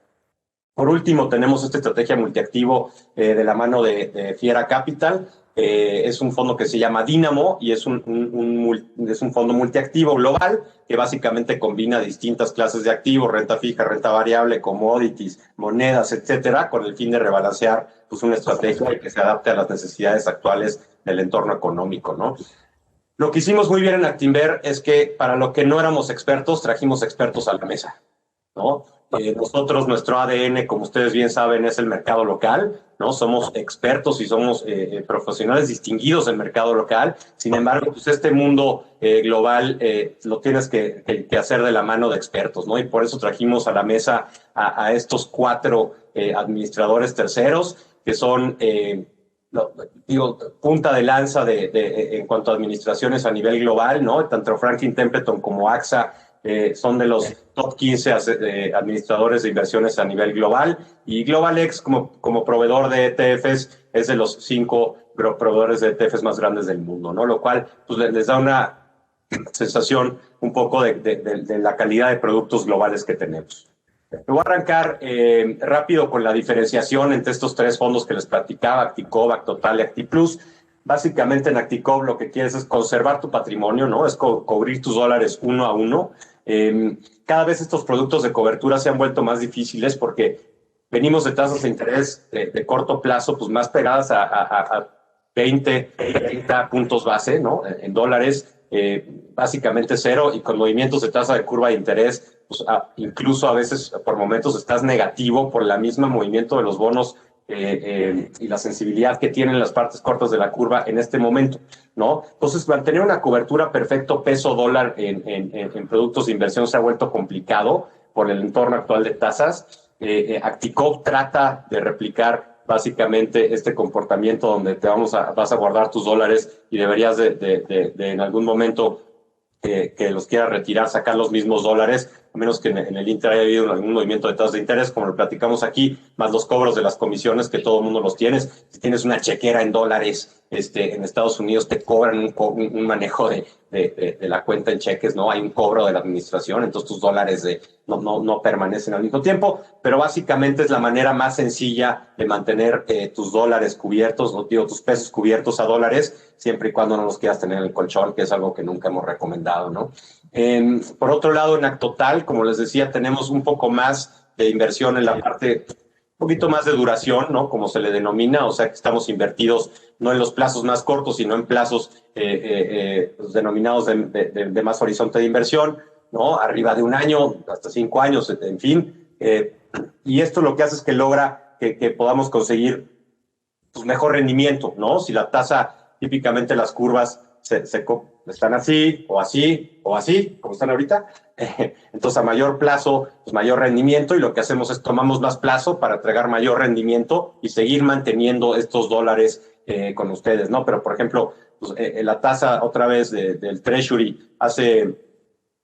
Por último, tenemos esta estrategia multiactivo de la mano de Fiera Capital. Es un fondo que se llama Dynamo y es un fondo multiactivo global que básicamente combina distintas clases de activos, renta fija, renta variable, commodities, monedas, etcétera, con el fin de rebalancear pues, una estrategia que se adapte a las necesidades actuales del entorno económico, ¿no? Lo que hicimos muy bien en Actinver es que para lo que no éramos expertos, trajimos expertos a la mesa, ¿no? Nosotros, nuestro ADN, como ustedes bien saben, es el mercado local, ¿no? Somos expertos y somos profesionales distinguidos del mercado local. Sin embargo, pues este mundo global lo tienes que hacer de la mano de expertos, ¿no? Y por eso trajimos a la mesa a estos 4 administradores terceros que son, punta de lanza en cuanto a administraciones a nivel global, ¿no? Tanto Franklin Templeton como AXA son de los top 15 administradores de inversiones a nivel global, y GlobalX como proveedor de ETFs es de los 5 proveedores de ETFs más grandes del mundo, ¿no? Lo cual pues, les da una sensación un poco de la calidad de productos globales que tenemos. Me voy a arrancar rápido con la diferenciación entre estos 3 fondos que les platicaba, Acticov, Actotal y Actiplus. Básicamente en Acticov lo que quieres es conservar tu patrimonio, ¿no? Es cubrir tus dólares uno a uno. Cada vez estos productos de cobertura se han vuelto más difíciles porque venimos de tasas de interés de corto plazo, pues más pegadas a 20, 30 puntos base, ¿no? En dólares, básicamente cero, y con movimientos de tasa de curva de interés, pues incluso a veces por momentos estás negativo por el mismo movimiento de los bonos y la sensibilidad que tienen las partes cortas de la curva en este momento, ¿no? Entonces, mantener una cobertura perfecto peso-dólar en productos de inversión se ha vuelto complicado por el entorno actual de tasas. Acticov trata de replicar básicamente este comportamiento donde vas a guardar tus dólares y deberías de en algún momento que los quieras retirar, sacar los mismos dólares, a menos que en el Inter haya habido algún movimiento de tasas de interés, como lo platicamos aquí, más los cobros de las comisiones que todo el mundo los tienes. Si tienes una chequera en dólares en Estados Unidos, te cobran un manejo de la cuenta en cheques, ¿no? Hay un cobro de la administración, entonces tus dólares no permanecen al mismo tiempo, pero básicamente es la manera más sencilla de mantener tus dólares cubiertos, no digo tus pesos cubiertos a dólares, siempre y cuando no los quieras tener en el colchón, que es algo que nunca hemos recomendado, ¿no? Por otro lado, en Actotal, como les decía, tenemos un poco más de inversión en la parte, un poquito más de duración, ¿no? Como se le denomina, o sea que estamos invertidos no en los plazos más cortos, sino en plazos pues denominados de más horizonte de inversión, ¿no? Arriba de 1 año, hasta 5 años, en fin. Y esto lo que hace es que logra que podamos conseguir pues, mejor rendimiento, ¿no? Si la tasa, típicamente las curvas están así, o así, o así, como están ahorita. Entonces, a mayor plazo, pues mayor rendimiento, y lo que hacemos es tomamos más plazo para entregar mayor rendimiento y seguir manteniendo estos dólares con ustedes, ¿no? Pero, por ejemplo, pues, la tasa otra vez del Treasury hace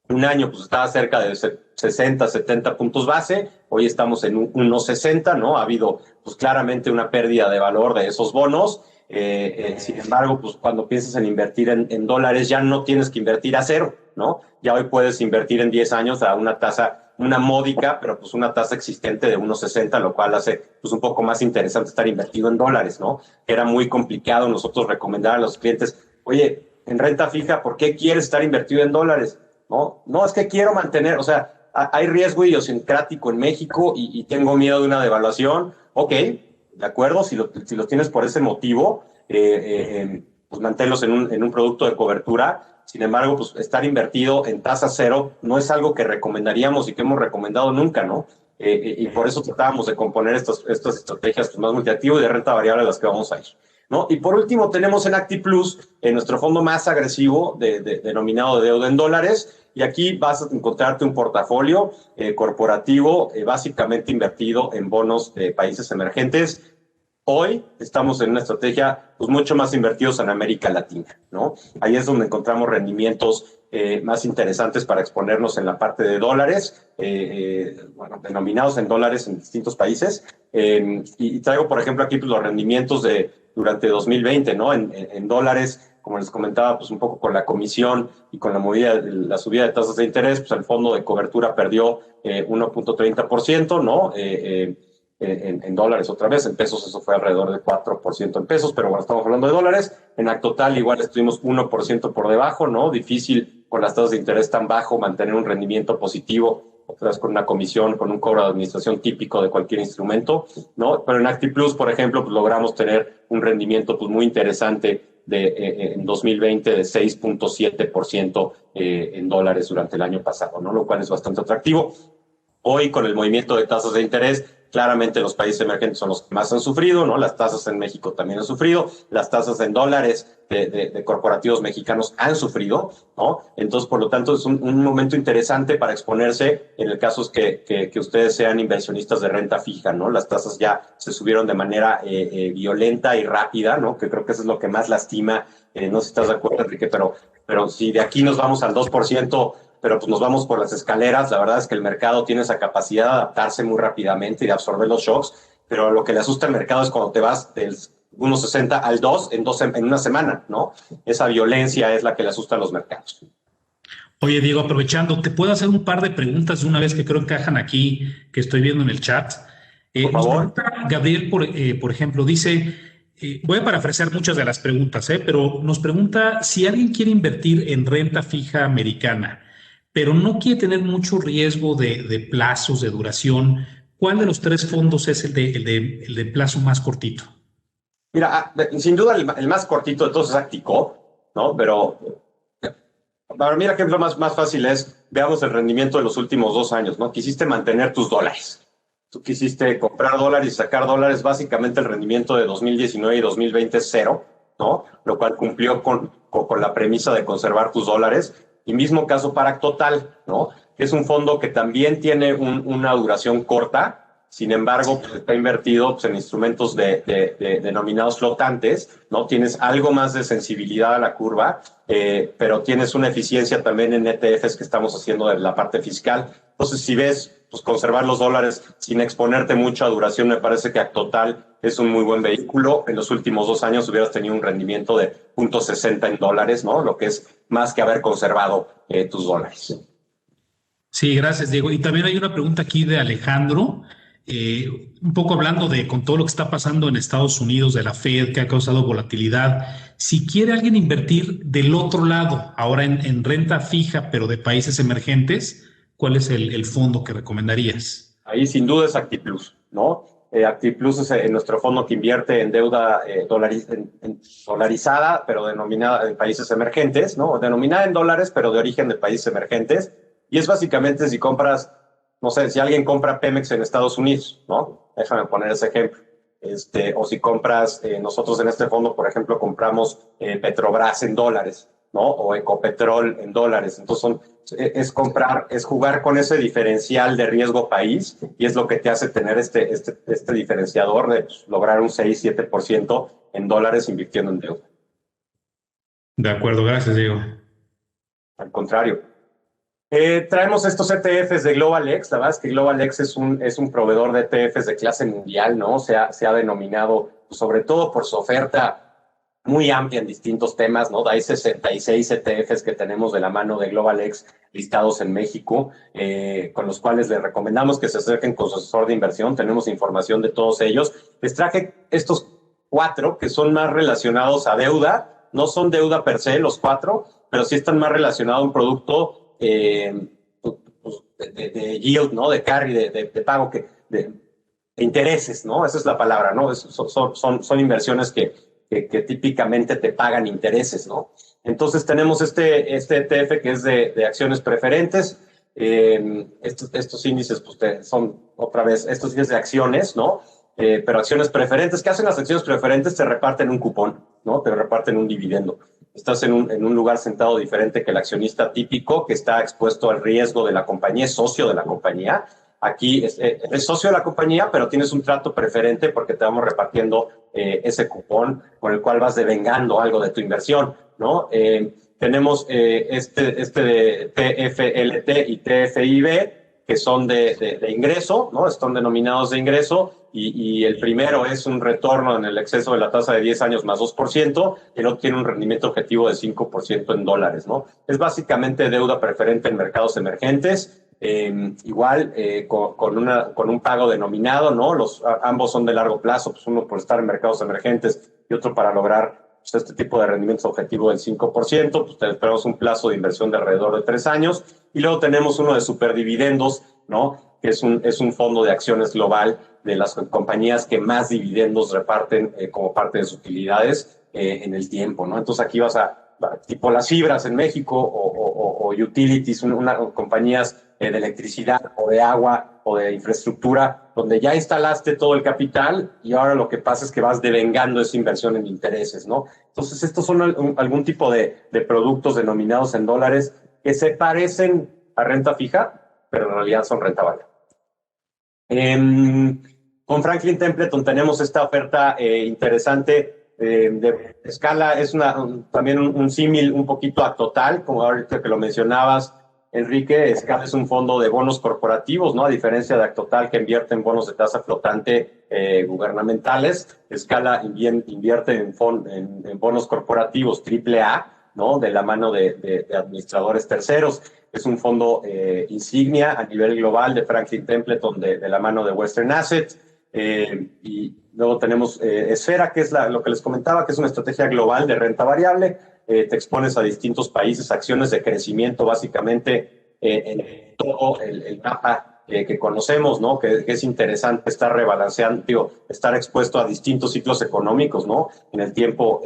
1 año, pues estaba cerca de 60, 70 puntos base. Hoy estamos en 1.60, ¿no? Ha habido, pues claramente una pérdida de valor de esos bonos. Sin embargo, pues cuando piensas en invertir en dólares, ya no tienes que invertir a cero, ¿no? Ya hoy puedes invertir en 10 años a una tasa, una módica, pero pues una tasa existente de 1.60, lo cual hace pues un poco más interesante estar invertido en dólares, ¿no? Era muy complicado nosotros recomendar a los clientes, oye, en renta fija, ¿por qué quieres estar invertido en dólares? No, es que quiero mantener, o sea, hay riesgo idiosincrático en México y tengo miedo de una devaluación. Ok, de acuerdo, si lo tienes por ese motivo, pues manténlos en un producto de cobertura. Sin embargo, pues estar invertido en tasa cero no es algo que recomendaríamos y que hemos recomendado nunca, ¿no? Y por eso tratábamos de componer estas estrategias pues, más multiactivo y de renta variable a las que vamos a ir, ¿no? Y por último tenemos en ActiPlus nuestro fondo más agresivo denominado de deuda en dólares, y aquí vas a encontrarte un portafolio corporativo básicamente invertido en bonos de países emergentes. hoy estamos en una estrategia pues, mucho más invertidos en América Latina, ¿no? Ahí es donde encontramos rendimientos más interesantes para exponernos en la parte de dólares, bueno, denominados en dólares en distintos países. Y traigo, por ejemplo, aquí pues, los rendimientos durante 2020, ¿no? En dólares, como les comentaba, pues un poco con la comisión y con la subida de tasas de interés, pues el fondo de cobertura perdió 1.30%, ¿no? En dólares otra vez, en pesos eso fue alrededor de 4% en pesos, pero bueno, estamos hablando de dólares. En Actotal igual estuvimos 1% por debajo, ¿no? Difícil con las tasas de interés tan bajo mantener un rendimiento positivo, otra vez con una comisión, con un cobro de administración típico de cualquier instrumento, ¿no? Pero en ActiPlus, por ejemplo, pues logramos tener un rendimiento pues muy interesante en 2020 de 6.7% en dólares durante el año pasado, ¿no? Lo cual es bastante atractivo. Hoy, con el movimiento de tasas de interés, claramente los países emergentes son los que más han sufrido, ¿no? Las tasas en México también han sufrido, las tasas en dólares de corporativos mexicanos han sufrido, ¿no? Entonces, por lo tanto, es un momento interesante para exponerse en el caso que ustedes sean inversionistas de renta fija, ¿no? Las tasas ya se subieron de manera violenta y rápida, ¿no? Que creo que eso es lo que más lastima. No sé si estás de acuerdo, Enrique, pero si de aquí nos vamos al 2%, pero pues nos vamos por las escaleras. La verdad es que el mercado tiene esa capacidad de adaptarse muy rápidamente y de absorber los shocks, pero lo que le asusta al mercado es cuando te vas del 1.60 al 2 en una semana, ¿no? Esa violencia es la que le asusta a los mercados. Oye, Diego, aprovechando, te puedo hacer un par de preguntas de una vez que creo encajan aquí, que estoy viendo en el chat. Por favor. Nos pregunta Gabriel, por ejemplo, dice, voy a parafrasear muchas de las preguntas, pero nos pregunta si alguien quiere invertir en renta fija americana, pero no quiere tener mucho riesgo de plazos, de duración. ¿Cuál de los tres fondos es el de plazo más cortito? Mira, sin duda el más cortito de todos es Actico, ¿no? Pero para mí el ejemplo más fácil es, veamos el rendimiento de los últimos 2 años, ¿no? Quisiste mantener tus dólares. Tú quisiste comprar dólares y sacar dólares. Básicamente el rendimiento de 2019 y 2020 es 0, ¿no? Lo cual cumplió con la premisa de conservar tus dólares. Y mismo caso para Actotal, ¿no? Que es un fondo que también tiene una duración corta. Sin embargo, pues está invertido pues, en instrumentos denominados flotantes, ¿no? Tienes algo más de sensibilidad a la curva, pero tienes una eficiencia también en ETFs que estamos haciendo de la parte fiscal. Entonces, si ves, pues conservar los dólares sin exponerte mucho a duración, me parece que Actotal es un muy buen vehículo. En los últimos 2 años hubieras tenido un rendimiento de 0.60 en dólares, ¿no? Lo que es más que haber conservado tus dólares. Sí, gracias, Diego. Y también hay una pregunta aquí de Alejandro. Un poco hablando con todo lo que está pasando en Estados Unidos, de la Fed, que ha causado volatilidad. Si quiere alguien invertir del otro lado, ahora en renta fija, pero de países emergentes, ¿cuál es el fondo que recomendarías? Ahí sin duda es ActiPlus, ¿no? ActiPlus es nuestro fondo que invierte en deuda dolarizada, pero denominada en países emergentes, ¿no? Denominada en dólares, pero de origen de países emergentes. Y es básicamente si compras, no sé, si alguien compra Pemex en Estados Unidos, ¿no? Déjame poner ese ejemplo. O si compras, nosotros en este fondo, por ejemplo, compramos Petrobras en dólares, ¿no? O Ecopetrol en dólares. Entonces es jugar con ese diferencial de riesgo país, y es lo que te hace tener este diferenciador de pues, lograr un 6-7% en dólares invirtiendo en deuda. De acuerdo, gracias, Diego. Al contrario. Traemos estos ETFs de GlobalX. La verdad es que GlobalX es un proveedor de ETFs de clase mundial, ¿no? Se ha denominado, pues, sobre todo por su oferta muy amplia en distintos temas, ¿no? Hay 66 ETFs que tenemos de la mano de GlobalX listados en México, con los cuales les recomendamos que se acerquen con su asesor de inversión. Tenemos información de todos ellos. Les traje estos 4 que son más relacionados a deuda. No son deuda per se los 4, pero sí están más relacionados a un producto de yield, ¿no? De carry, de pago, de intereses, ¿no? Esa es la palabra, ¿no? Son inversiones que típicamente te pagan intereses, ¿no? Entonces tenemos este ETF que es de acciones preferentes. Estos índices pues son otra vez estos índices de acciones, ¿no? Pero acciones preferentes. ¿Qué hacen las acciones preferentes? Te reparten un cupón, ¿no? Te reparten un dividendo. Estás en un lugar sentado diferente que el accionista típico, que está expuesto al riesgo de la compañía, es socio de la compañía, aquí eres socio de la compañía, pero tienes un trato preferente porque te vamos repartiendo ese cupón con el cual vas devengando algo de tu inversión, ¿no? Tenemos este de TFLT y TFIB, que son de ingreso, ¿no? Están denominados de ingreso, y el primero es un retorno en el exceso de la tasa de 10 años más 2%, y el otro tiene un rendimiento objetivo de 5% en dólares, ¿no? Es básicamente deuda preferente en mercados emergentes, igual con un pago denominado, ¿no? Ambos son de largo plazo, pues uno por estar en mercados emergentes y otro para lograr este tipo de rendimientos objetivo del 5%, pues tenemos un plazo de inversión de alrededor de 3 años, y luego tenemos uno de superdividendos, ¿no? Que es un fondo de acciones global de las compañías que más dividendos reparten como parte de sus utilidades en el tiempo, ¿no? Entonces aquí vas tipo las fibras en México o utilities, compañías de electricidad o de agua o de infraestructura, donde ya instalaste todo el capital y ahora lo que pasa es que vas devengando esa inversión en intereses, ¿no? Entonces estos son algún tipo de productos denominados en dólares que se parecen a renta fija, pero en realidad son renta variable. Con Franklin Templeton tenemos esta oferta interesante de escala. Es también un símil un poquito a Total, como ahorita que lo mencionabas, Enrique. Escala es un fondo de bonos corporativos, ¿no? A diferencia de Total, que invierte en bonos de tasa flotante gubernamentales. Escala invierte en bonos corporativos AAA, ¿no? De la mano de administradores terceros. Es un fondo insignia a nivel global de Franklin Templeton de la mano de Western Asset. Y luego tenemos Esfera, que es lo que les comentaba, que es una estrategia global de renta variable. Te expones a distintos países, acciones de crecimiento, básicamente en todo el mapa que conocemos, ¿no? Que es interesante estar rebalanceando, estar expuesto a distintos ciclos económicos, ¿no? En el tiempo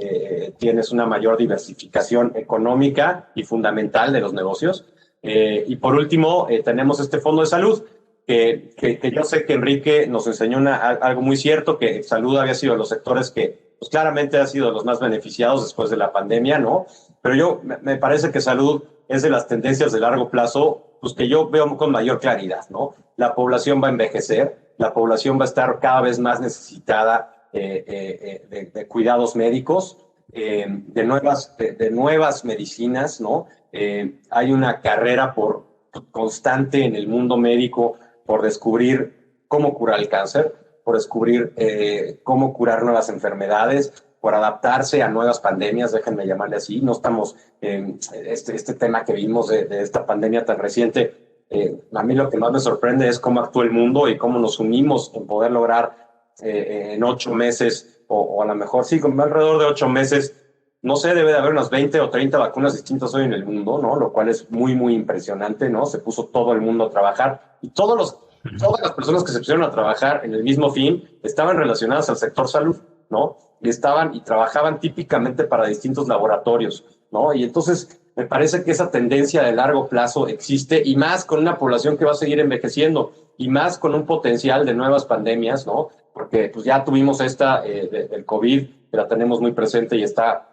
tienes una mayor diversificación económica y fundamental de los negocios. Y por último, tenemos este fondo de salud, que yo sé que Enrique nos enseñó algo muy cierto, que salud había sido de los sectores que pues, claramente ha sido de los más beneficiados después de la pandemia, ¿no? Pero me parece que salud es de las tendencias de largo plazo, pues que yo veo con mayor claridad, ¿no? La población va a envejecer, la población va a estar cada vez más necesitada de cuidados médicos, de nuevas medicinas, ¿no? Hay una carrera constante en el mundo médico por descubrir cómo curar el cáncer, por descubrir cómo curar nuevas enfermedades, por adaptarse a nuevas pandemias, déjenme llamarle así. No estamos en este tema que vimos de esta pandemia tan reciente. A mí lo que más me sorprende es cómo actúa el mundo y cómo nos unimos en poder lograr en 8 meses, o a lo mejor sí, con alrededor de 8 meses, no sé, debe de haber unas 20 o 30 vacunas distintas hoy en el mundo, ¿no? Lo cual es muy, muy impresionante, ¿no? Se puso todo el mundo a trabajar y todas las personas que se pusieron a trabajar en el mismo fin estaban relacionadas al sector salud, ¿no? Y trabajaban típicamente para distintos laboratorios, ¿no? Y entonces me parece que esa tendencia de largo plazo existe, y más con una población que va a seguir envejeciendo y más con un potencial de nuevas pandemias, ¿no? Porque pues ya tuvimos esta del COVID, que la tenemos muy presente y está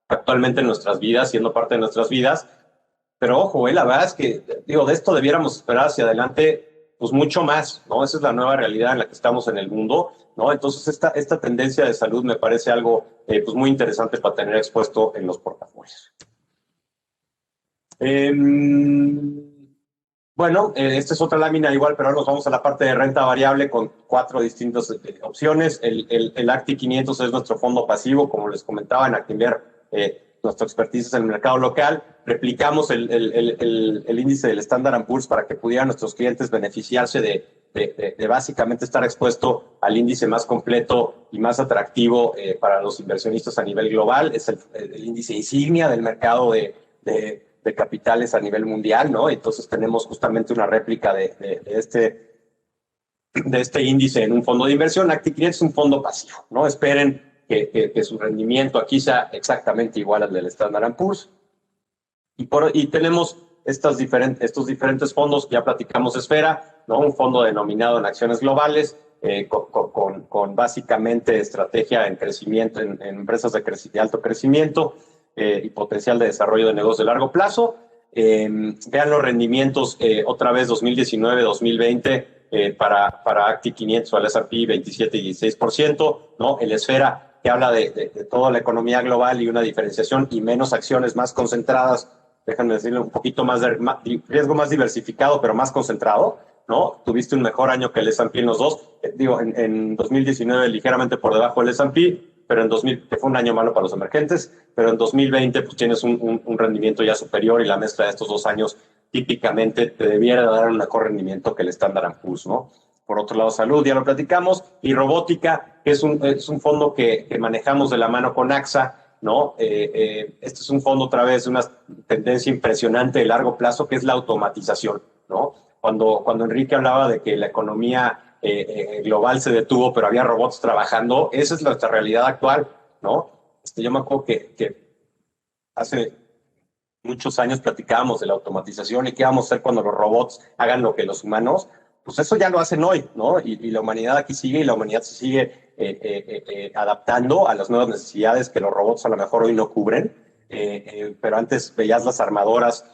actualmente en nuestras vidas, siendo parte de nuestras vidas. Pero ojo, la verdad es que, digo, de esto debiéramos esperar hacia adelante, pues mucho más, ¿no? Esa es la nueva realidad en la que estamos en el mundo, ¿no? Entonces, esta tendencia de salud me parece algo, pues muy interesante para tener expuesto en los portafolios. Bueno, esta es otra lámina igual, pero ahora nos vamos a la parte de renta variable con 4 distintas opciones. El Acti 500 es nuestro fondo pasivo, como les comentaba, en Actinver. Nuestra expertise en el mercado local. Replicamos el índice del Standard & Poor's para que pudieran nuestros clientes beneficiarse de básicamente estar expuesto al índice más completo y más atractivo para los inversionistas a nivel global. Es el índice insignia del mercado de capitales a nivel mundial, ¿no? Entonces tenemos justamente una réplica de este índice en un fondo de inversión. Acti 500 es un fondo pasivo, ¿no? Esperen que su rendimiento aquí sea exactamente igual al del Standard & Poor's. Y tenemos estos diferentes fondos que ya platicamos. Esfera, ¿no? Un fondo denominado en acciones globales, con básicamente estrategia en crecimiento, en empresas de alto crecimiento y potencial de desarrollo de negocios de largo plazo. Vean los rendimientos, otra vez 2019-2020, para Acti 500 o el S&P 27 y 16%, ¿no? El Esfera, que habla de toda la economía global y una diferenciación y menos acciones más concentradas, déjenme decirle un poquito más de riesgo más diversificado, pero más concentrado, ¿no? Tuviste un mejor año que el S&P en los dos. En 2019 ligeramente por debajo del S&P, pero en 2000, que fue un año malo para los emergentes, pero en 2020 pues tienes un rendimiento ya superior y la mezcla de estos 2 años típicamente te debiera dar un mejor rendimiento que el Standard & Poor's, ¿no? Por otro lado, salud, ya lo platicamos, y robótica, que es un fondo que manejamos de la mano con AXA, ¿no? Este es un fondo otra vez de una tendencia impresionante de largo plazo, que es la automatización, ¿no? Cuando Enrique hablaba de que la economía global se detuvo, pero había robots trabajando, esa es nuestra realidad actual, ¿no? Yo me acuerdo que hace muchos años platicábamos de la automatización y qué vamos a hacer cuando los robots hagan lo que los humanos, pues eso ya lo hacen hoy, ¿no? Y la humanidad aquí sigue y la humanidad se sigue adaptando a las nuevas necesidades que los robots a lo mejor hoy no cubren, pero antes veías las armadoras,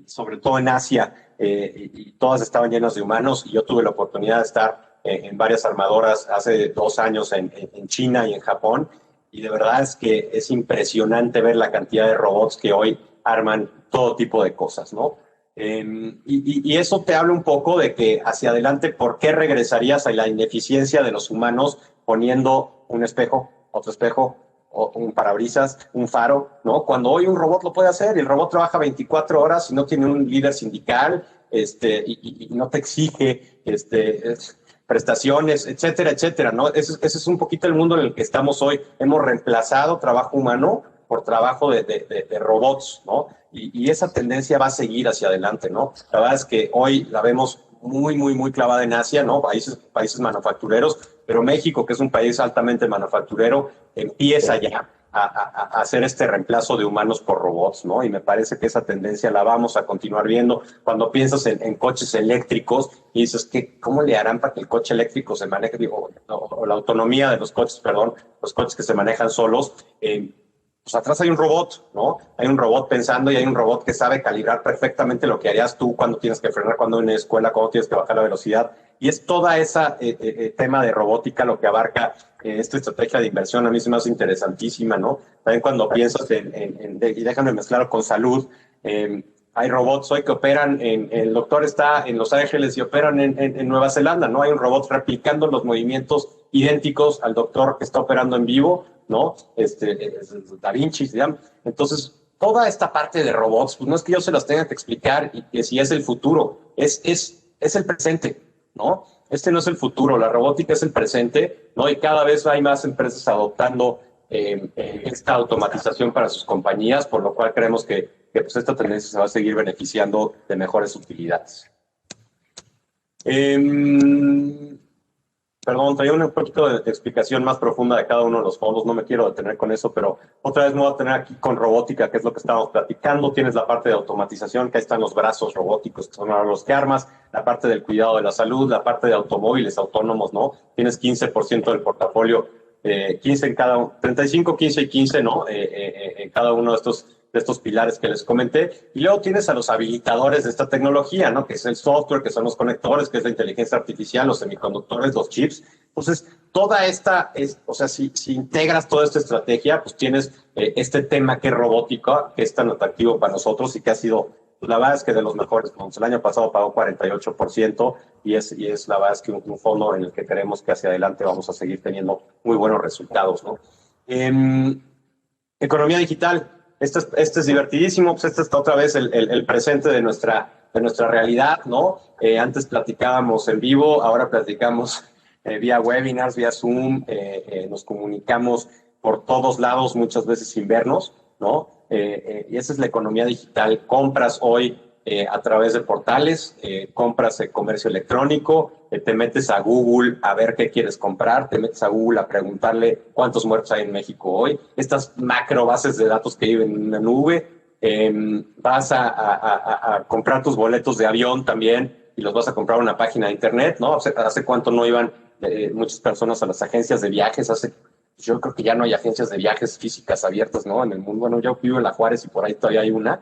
sobre todo en Asia, y todas estaban llenas de humanos, y yo tuve la oportunidad de estar en varias armadoras hace 2 años en China y en Japón, y de verdad es que es impresionante ver la cantidad de robots que hoy arman todo tipo de cosas, ¿no? Y eso te habla un poco de que hacia adelante, ¿por qué regresarías a la ineficiencia de los humanos poniendo un espejo, otro espejo, o un parabrisas, un faro, ¿no? Cuando hoy un robot lo puede hacer, el robot trabaja 24 horas y no tiene un líder sindical, y no te exige, prestaciones, etcétera, etcétera, ¿no? Ese es un poquito el mundo en el que estamos hoy. Hemos reemplazado trabajo humano por trabajo de robots, ¿no? Y esa tendencia va a seguir hacia adelante, ¿no? La verdad es que hoy la vemos muy, muy, muy clavada en Asia, ¿no? Países manufactureros, pero México, que es un país altamente manufacturero, empieza ya a hacer este reemplazo de humanos por robots, ¿no? Y me parece que esa tendencia la vamos a continuar viendo. Cuando piensas en coches eléctricos y dices, ¿cómo le harán para que el coche eléctrico se maneje? O la autonomía de los coches, perdón, los coches que se manejan solos, pues atrás hay un robot, ¿no? Hay un robot pensando y hay un robot que sabe calibrar perfectamente lo que harías tú cuando tienes que frenar, cuando en la escuela, cuando tienes que bajar la velocidad. Y es toda esa tema de robótica lo que abarca esta estrategia de inversión. A mí se me hace interesantísima, ¿no? También cuando piensas y déjame mezclarlo con salud, hay robots hoy que operan, el doctor está en Los Ángeles y operan en Nueva Zelanda, ¿no? Hay un robot replicando los movimientos idénticos al doctor que está operando en vivo, ¿no? Da Vinci, se llama. Entonces, toda esta parte de robots, pues no es que yo se las tenga que explicar y que si es el futuro, es el presente, ¿no? No es el futuro, la robótica es el presente, ¿no? Y cada vez hay más empresas adoptando esta automatización para sus compañías, por lo cual creemos que pues esta tendencia se va a seguir beneficiando de mejores utilidades. Perdón, traía un poquito de explicación más profunda de cada uno de los fondos, no me quiero detener con eso, pero otra vez me voy a tener aquí con robótica, que es lo que estábamos platicando. Tienes la parte de automatización, que ahí están los brazos robóticos, que son ahora los que armas, la parte del cuidado de la salud, la parte de automóviles autónomos, ¿no? Tienes 15% del portafolio, 15 en cada, 35, 15 y 15, ¿no? En cada uno de estos pilares que les comenté. Y luego tienes a los habilitadores de esta tecnología, ¿no? Que es el software, que son los conectores, que es la inteligencia artificial, los semiconductores, los chips. Entonces, toda esta, o sea, si integras toda esta estrategia, pues tienes este tema que es robótica, que es tan atractivo para nosotros y que ha sido, pues, la verdad es que de los mejores fondos. El año pasado pagó 48% y es la verdad es que un fondo en el que creemos que hacia adelante vamos a seguir teniendo muy buenos resultados, ¿no? Economía digital. Este es divertidísimo, pues este está otra vez el presente de nuestra realidad, ¿no? Antes platicábamos en vivo, ahora platicamos vía webinars, vía Zoom, nos comunicamos por todos lados, muchas veces sin vernos, ¿no? Y esa es la economía digital. Compras hoy a través de portales, compras comercio electrónico, te metes a Google a ver qué quieres comprar, te metes a Google a preguntarle cuántos muertos hay en México hoy, estas macro bases de datos que viven en una nube, vas a comprar tus boletos de avión también y los vas a comprar en una página de internet, ¿no? ¿Hace cuánto no iban muchas personas a las agencias de viajes? Yo creo que ya no hay agencias de viajes físicas abiertas, ¿no? En el mundo. Bueno, yo vivo en La Juárez y por ahí todavía hay una,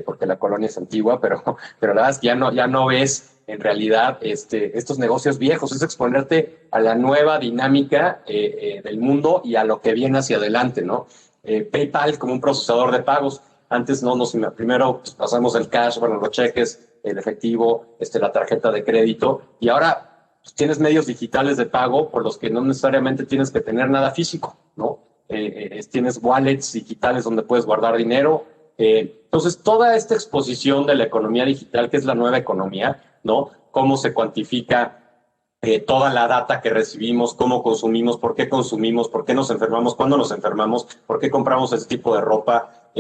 porque la colonia es antigua, pero la verdad es que ya no ves en realidad estos negocios viejos, es exponerte a la nueva dinámica del mundo y a lo que viene hacia adelante, ¿no? PayPal como un procesador de pagos. Antes primero pues, pasamos el cash, bueno, los cheques, el efectivo, la tarjeta de crédito, y ahora pues, tienes medios digitales de pago por los que no necesariamente tienes que tener nada físico, ¿no? Tienes wallets digitales donde puedes guardar dinero. Entonces, toda esta exposición de la economía digital, que es la nueva economía, ¿no? Cómo se cuantifica toda la data que recibimos, cómo consumimos, por qué nos enfermamos, cuándo nos enfermamos, por qué compramos ese tipo de ropa,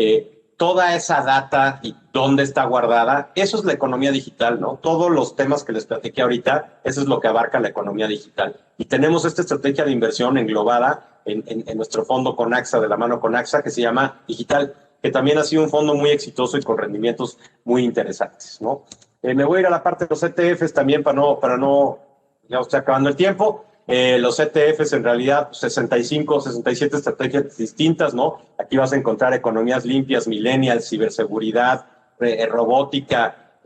toda esa data y dónde está guardada, eso es la economía digital, ¿no? Todos los temas que les platiqué ahorita, eso es lo que abarca la economía digital. Y tenemos esta estrategia de inversión englobada en nuestro fondo con AXA, de la mano con AXA, que se llama Digital, que también ha sido un fondo muy exitoso y con rendimientos muy interesantes, ¿no? Me voy a ir a la parte de los ETFs también para no ya estoy acabando el tiempo. Los ETFs en realidad 65, 67 estrategias distintas, ¿no? Aquí vas a encontrar economías limpias, millennials, ciberseguridad, robótica,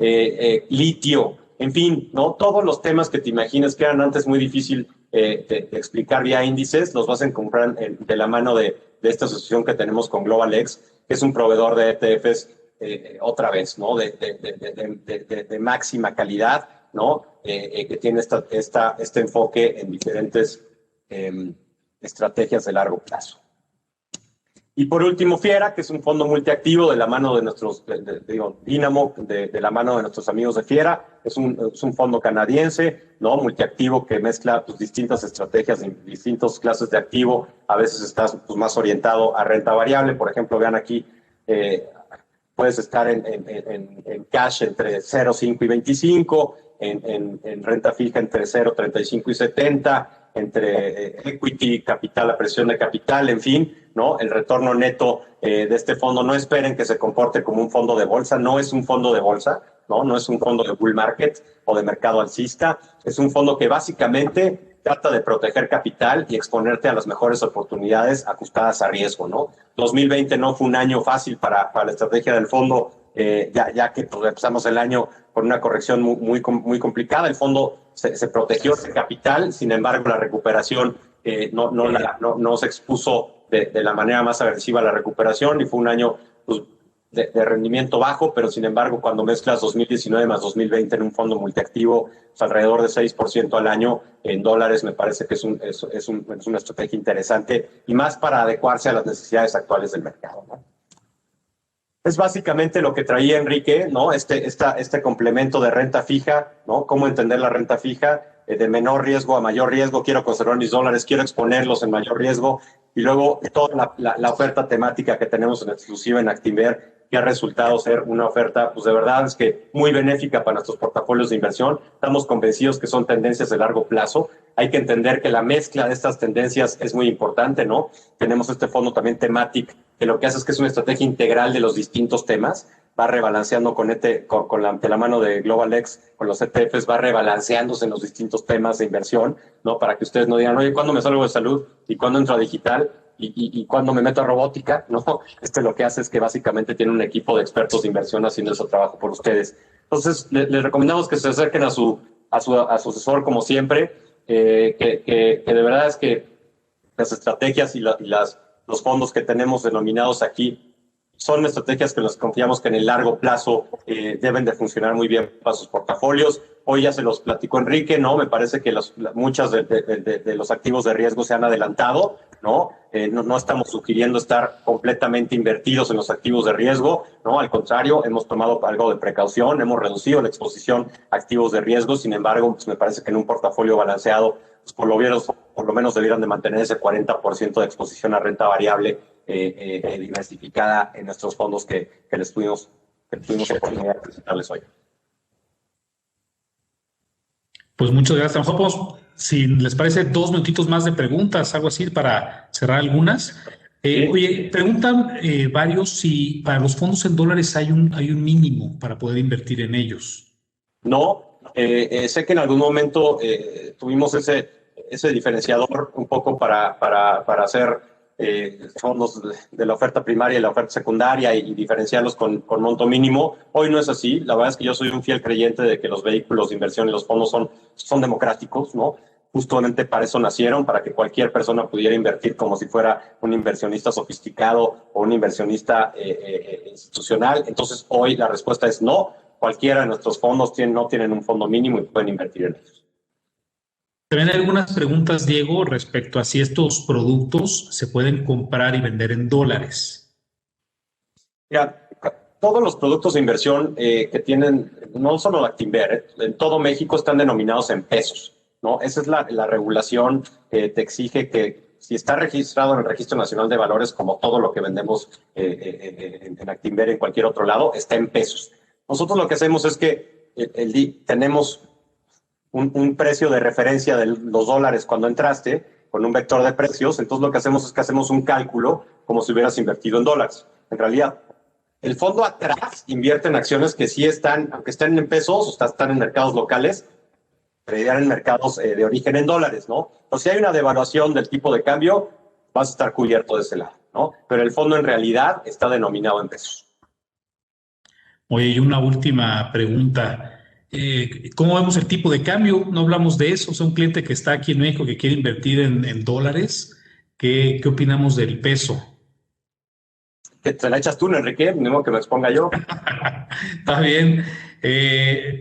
litio, en fin, ¿no? Todos los temas que te imagines que eran antes muy difícil de explicar vía índices, los vas a encontrar de la mano de esta asociación que tenemos con GlobalX, que es un proveedor de ETFs, otra vez, ¿no? De máxima calidad, ¿no? Que tiene este enfoque en diferentes estrategias de largo plazo. Y por último, Fiera, que es un fondo multiactivo de la mano de nuestros, Dynamo, de la mano de nuestros amigos de Fiera. Es un fondo canadiense, ¿no? Multiactivo que mezcla pues, distintas estrategias, distintas clases de activo. A veces estás pues, más orientado a renta variable. Por ejemplo, vean aquí, puedes estar en cash entre 0,5 y 25, en renta fija entre 0,35 y 70, entre equity, capital, la presión de capital, en fin, ¿no? El retorno neto de este fondo, no esperen que se comporte como un fondo de bolsa, no es un fondo de bolsa, no es un fondo de bull market o de mercado alcista, es un fondo que básicamente trata de proteger capital y exponerte a las mejores oportunidades ajustadas a riesgo, ¿no? 2020 no fue un año fácil para la estrategia del fondo, ya que pues, empezamos el año con una corrección muy complicada. El fondo se protegió de capital, sin embargo, la recuperación no se expuso de la manera más agresiva a la recuperación y fue un año pues, de rendimiento bajo, pero sin embargo, cuando mezclas 2019 más 2020 en un fondo multiactivo, pues, alrededor de 6% al año en dólares, me parece que es una estrategia interesante y más para adecuarse a las necesidades actuales del mercado, ¿no? Es básicamente lo que traía Enrique, ¿no? Este complemento de renta fija, ¿no? Cómo entender la renta fija, de menor riesgo a mayor riesgo. Quiero conservar mis dólares, quiero exponerlos en mayor riesgo. Y luego toda la oferta temática que tenemos en exclusiva en Actinver, que ha resultado ser una oferta, pues de verdad es que muy benéfica para nuestros portafolios de inversión. Estamos convencidos que son tendencias de largo plazo. Hay que entender que la mezcla de estas tendencias es muy importante, ¿no? Tenemos este fondo también Thematic, que lo que hace es que es una estrategia integral de los distintos temas, va rebalanceando de la mano de GlobalX, con los ETFs, va rebalanceándose en los distintos temas de inversión, ¿no? Para que ustedes no digan, oye, ¿cuándo me salgo de salud? ¿Y cuándo entro a digital? ¿Y cuándo me meto a robótica? ¿No? Lo que hace es que básicamente tiene un equipo de expertos de inversión haciendo ese trabajo por ustedes. Entonces, les recomendamos que se acerquen a su asesor como siempre, que de verdad es que las estrategias y los fondos que tenemos denominados aquí son estrategias que nos confiamos que en el largo plazo deben de funcionar muy bien para sus portafolios. Hoy ya se los platicó Enrique, ¿no? Me parece que muchas de los activos de riesgo se han adelantado, ¿no? No estamos sugiriendo estar completamente invertidos en los activos de riesgo, ¿no? Al contrario, hemos tomado algo de precaución, hemos reducido la exposición a activos de riesgo. Sin embargo, pues me parece que en un portafolio balanceado, pues por lo menos debieran de mantener ese 40% de exposición a renta variable diversificada en nuestros fondos que les tuvimos oportunidad de presentarles hoy. Pues muchas gracias. A lo mejor podemos, si les parece, 2 minutitos más de preguntas, algo así, para cerrar algunas. Oye, preguntan varios si para los fondos en dólares hay un mínimo para poder invertir en ellos. No, sé que en algún momento tuvimos ese diferenciador un poco para hacer fondos de la oferta primaria y la oferta secundaria y diferenciarlos con monto mínimo. Hoy no es así. La verdad es que yo soy un fiel creyente de que los vehículos de inversión y los fondos son democráticos, ¿no? Justamente para eso nacieron, para que cualquier persona pudiera invertir como si fuera un inversionista sofisticado o un inversionista institucional. Entonces, hoy la respuesta es no. Cualquiera de nuestros fondos no tienen un fondo mínimo y pueden invertir en ellos. También hay algunas preguntas, Diego, respecto a si estos productos se pueden comprar y vender en dólares. Mira, todos los productos de inversión que tienen, no solo Actinver, en todo México están denominados en pesos, ¿no? Esa es la regulación que te exige que si está registrado en el Registro Nacional de Valores, como todo lo que vendemos en Actinver en cualquier otro lado, está en pesos. Nosotros lo que hacemos es que tenemos un precio de referencia de los dólares cuando entraste, con un vector de precios. Entonces lo que hacemos es que hacemos un cálculo como si hubieras invertido en dólares. En realidad, el fondo atrás invierte en acciones que sí están, aunque estén en pesos, o están en mercados locales, tradear en mercados de origen en dólares, ¿no? Entonces, si hay una devaluación del tipo de cambio, vas a estar cubierto de ese lado, ¿no? Pero el fondo en realidad está denominado en pesos. Oye, y una última pregunta. ¿Cómo vemos el tipo de cambio? No hablamos de eso. O sea, un cliente que está aquí en México que quiere invertir en dólares. ¿Qué opinamos del peso? ¿Te la echas tú, Enrique? Ni modo que me exponga yo. Está bien.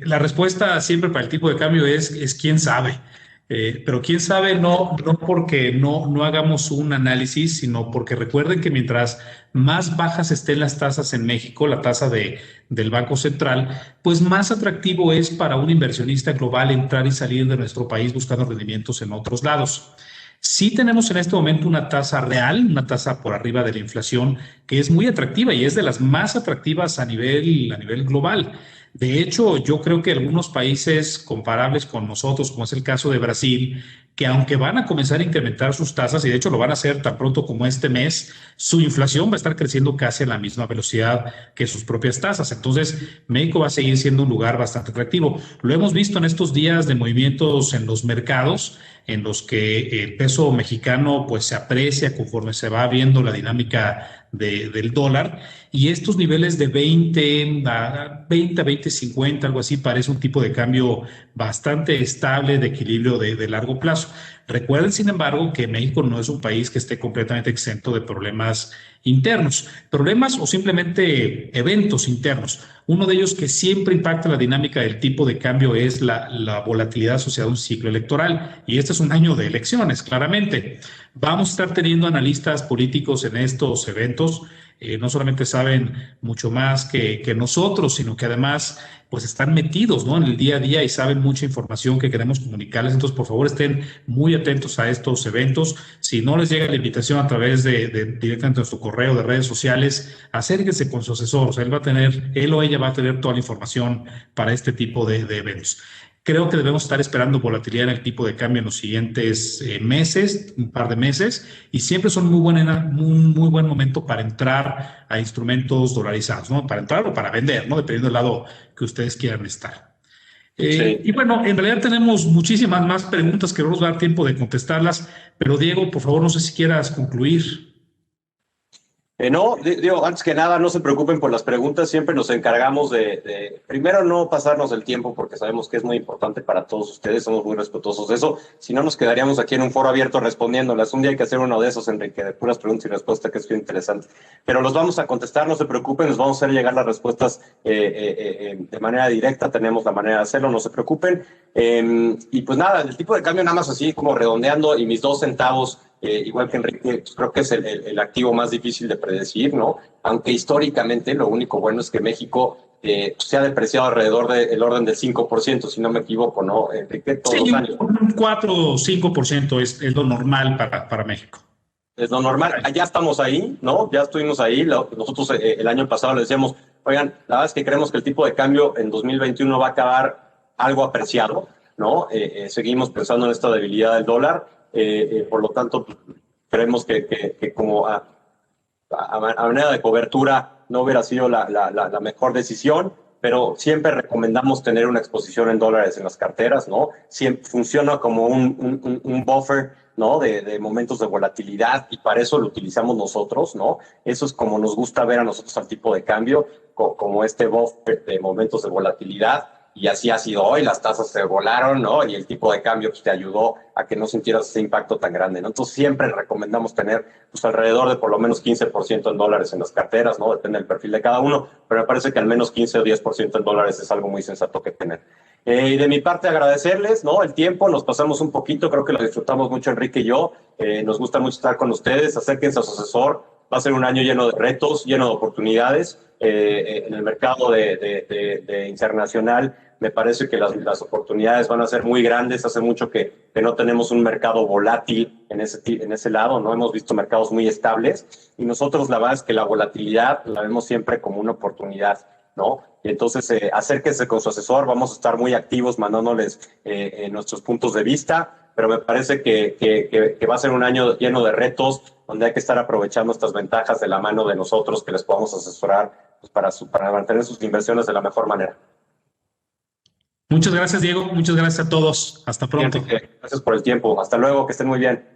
La respuesta siempre para el tipo de cambio es quién sabe. Pero quién sabe no porque no hagamos un análisis, sino porque recuerden que mientras más bajas estén las tasas en México, la tasa del Banco Central, pues más atractivo es para un inversionista global entrar y salir de nuestro país buscando rendimientos en otros lados. Sí tenemos en este momento una tasa real, una tasa por arriba de la inflación, que es muy atractiva y es de las más atractivas a nivel global. De hecho, yo creo que algunos países comparables con nosotros, como es el caso de Brasil, que aunque van a comenzar a incrementar sus tasas, y de hecho lo van a hacer tan pronto como este mes, su inflación va a estar creciendo casi a la misma velocidad que sus propias tasas. Entonces, México va a seguir siendo un lugar bastante atractivo. Lo hemos visto en estos días de movimientos en los mercados, en los que el peso mexicano pues se aprecia conforme se va viendo la dinámica del dólar, y estos niveles de 20 a 50, algo así, parece un tipo de cambio bastante estable, de equilibrio de largo plazo. Recuerden, sin embargo, que México no es un país que esté completamente exento de problemas internos, problemas o simplemente eventos internos. Uno de ellos que siempre impacta la dinámica del tipo de cambio es la volatilidad asociada a un ciclo electoral. Y este es un año de elecciones, claramente. Vamos a estar teniendo analistas políticos en estos eventos. No solamente saben mucho más que nosotros, sino que además pues están metidos, ¿no?, en el día a día y saben mucha información que queremos comunicarles. Entonces, por favor, estén muy atentos a estos eventos. Si no les llega la invitación a través directamente de nuestro correo, de redes sociales, acérquense con su asesor. O sea, él o ella va a tener toda la información para este tipo de eventos. Creo que debemos estar esperando volatilidad en el tipo de cambio en los siguientes meses, un par de meses, y siempre son muy buen momento para entrar a instrumentos dolarizados, ¿no? Para entrar o para vender, ¿no? Dependiendo del lado que ustedes quieran estar. Sí. Y bueno, en realidad tenemos muchísimas más preguntas que no nos va a dar tiempo de contestarlas, pero Diego, por favor, no sé si quieras concluir. No, digo, antes que nada, no se preocupen por las preguntas. Siempre nos encargamos de primero, no pasarnos el tiempo, porque sabemos que es muy importante para todos ustedes. Somos muy respetuosos de eso. Si no, nos quedaríamos aquí en un foro abierto respondiéndolas. Un día hay que hacer uno de esos, Enrique, de puras preguntas y respuestas, que es bien interesante. Pero los vamos a contestar, no se preocupen. Les vamos a hacer llegar las respuestas de manera directa. Tenemos la manera de hacerlo, no se preocupen. Y pues nada, el tipo de cambio, nada más así como redondeando, y mis 2 centavos. Igual que Enrique, pues creo que es el activo más difícil de predecir, ¿no? Aunque históricamente lo único bueno es que México se ha depreciado alrededor del orden del 5%, si no me equivoco, ¿no, Enrique? Todos los años. Un 4 o 5% es lo normal para México. Es lo normal. Ya estamos ahí, ¿no? Ya estuvimos ahí. Nosotros el año pasado le decíamos, oigan, la verdad es que creemos que el tipo de cambio en 2021 va a acabar algo apreciado, ¿no? Seguimos pensando en esta debilidad del dólar. Por lo tanto, creemos que como a manera de cobertura no hubiera sido la mejor decisión, pero siempre recomendamos tener una exposición en dólares en las carteras, ¿no? Siempre funciona como un buffer ¿no? De momentos de volatilidad, y para eso lo utilizamos nosotros, ¿no? Eso es como nos gusta ver a nosotros al tipo de cambio, como este buffer de momentos de volatilidad, y así ha sido hoy. Las tasas se volaron, ¿no? Y el tipo de cambio pues, te ayudó a que no sintieras ese impacto tan grande, ¿no? Entonces siempre recomendamos tener pues, alrededor de por lo menos 15% en dólares en las carteras, ¿no? Depende del perfil de cada uno, pero me parece que al menos 15 o 10% en dólares es algo muy sensato que tener. Y de mi parte agradecerles, ¿no? El tiempo, nos pasamos un poquito, creo que lo disfrutamos mucho Enrique y yo, nos gusta mucho estar con ustedes, acérquense a su asesor, va a ser un año lleno de retos, lleno de oportunidades, en el mercado de internacional me parece que las oportunidades van a ser muy grandes. Hace mucho que no tenemos un mercado volátil en ese lado, ¿no? Hemos visto mercados muy estables, y nosotros la verdad es que la volatilidad la vemos siempre como una oportunidad, ¿no? Y entonces acérquense con su asesor, vamos a estar muy activos mandándoles nuestros puntos de vista, pero me parece que va a ser un año lleno de retos, donde hay que estar aprovechando estas ventajas de la mano de nosotros que les podamos asesorar pues, para mantener sus inversiones de la mejor manera. Muchas gracias, Diego. Muchas gracias a todos. Hasta Bien, pronto. gracias por el tiempo. Hasta luego, que estén muy bien.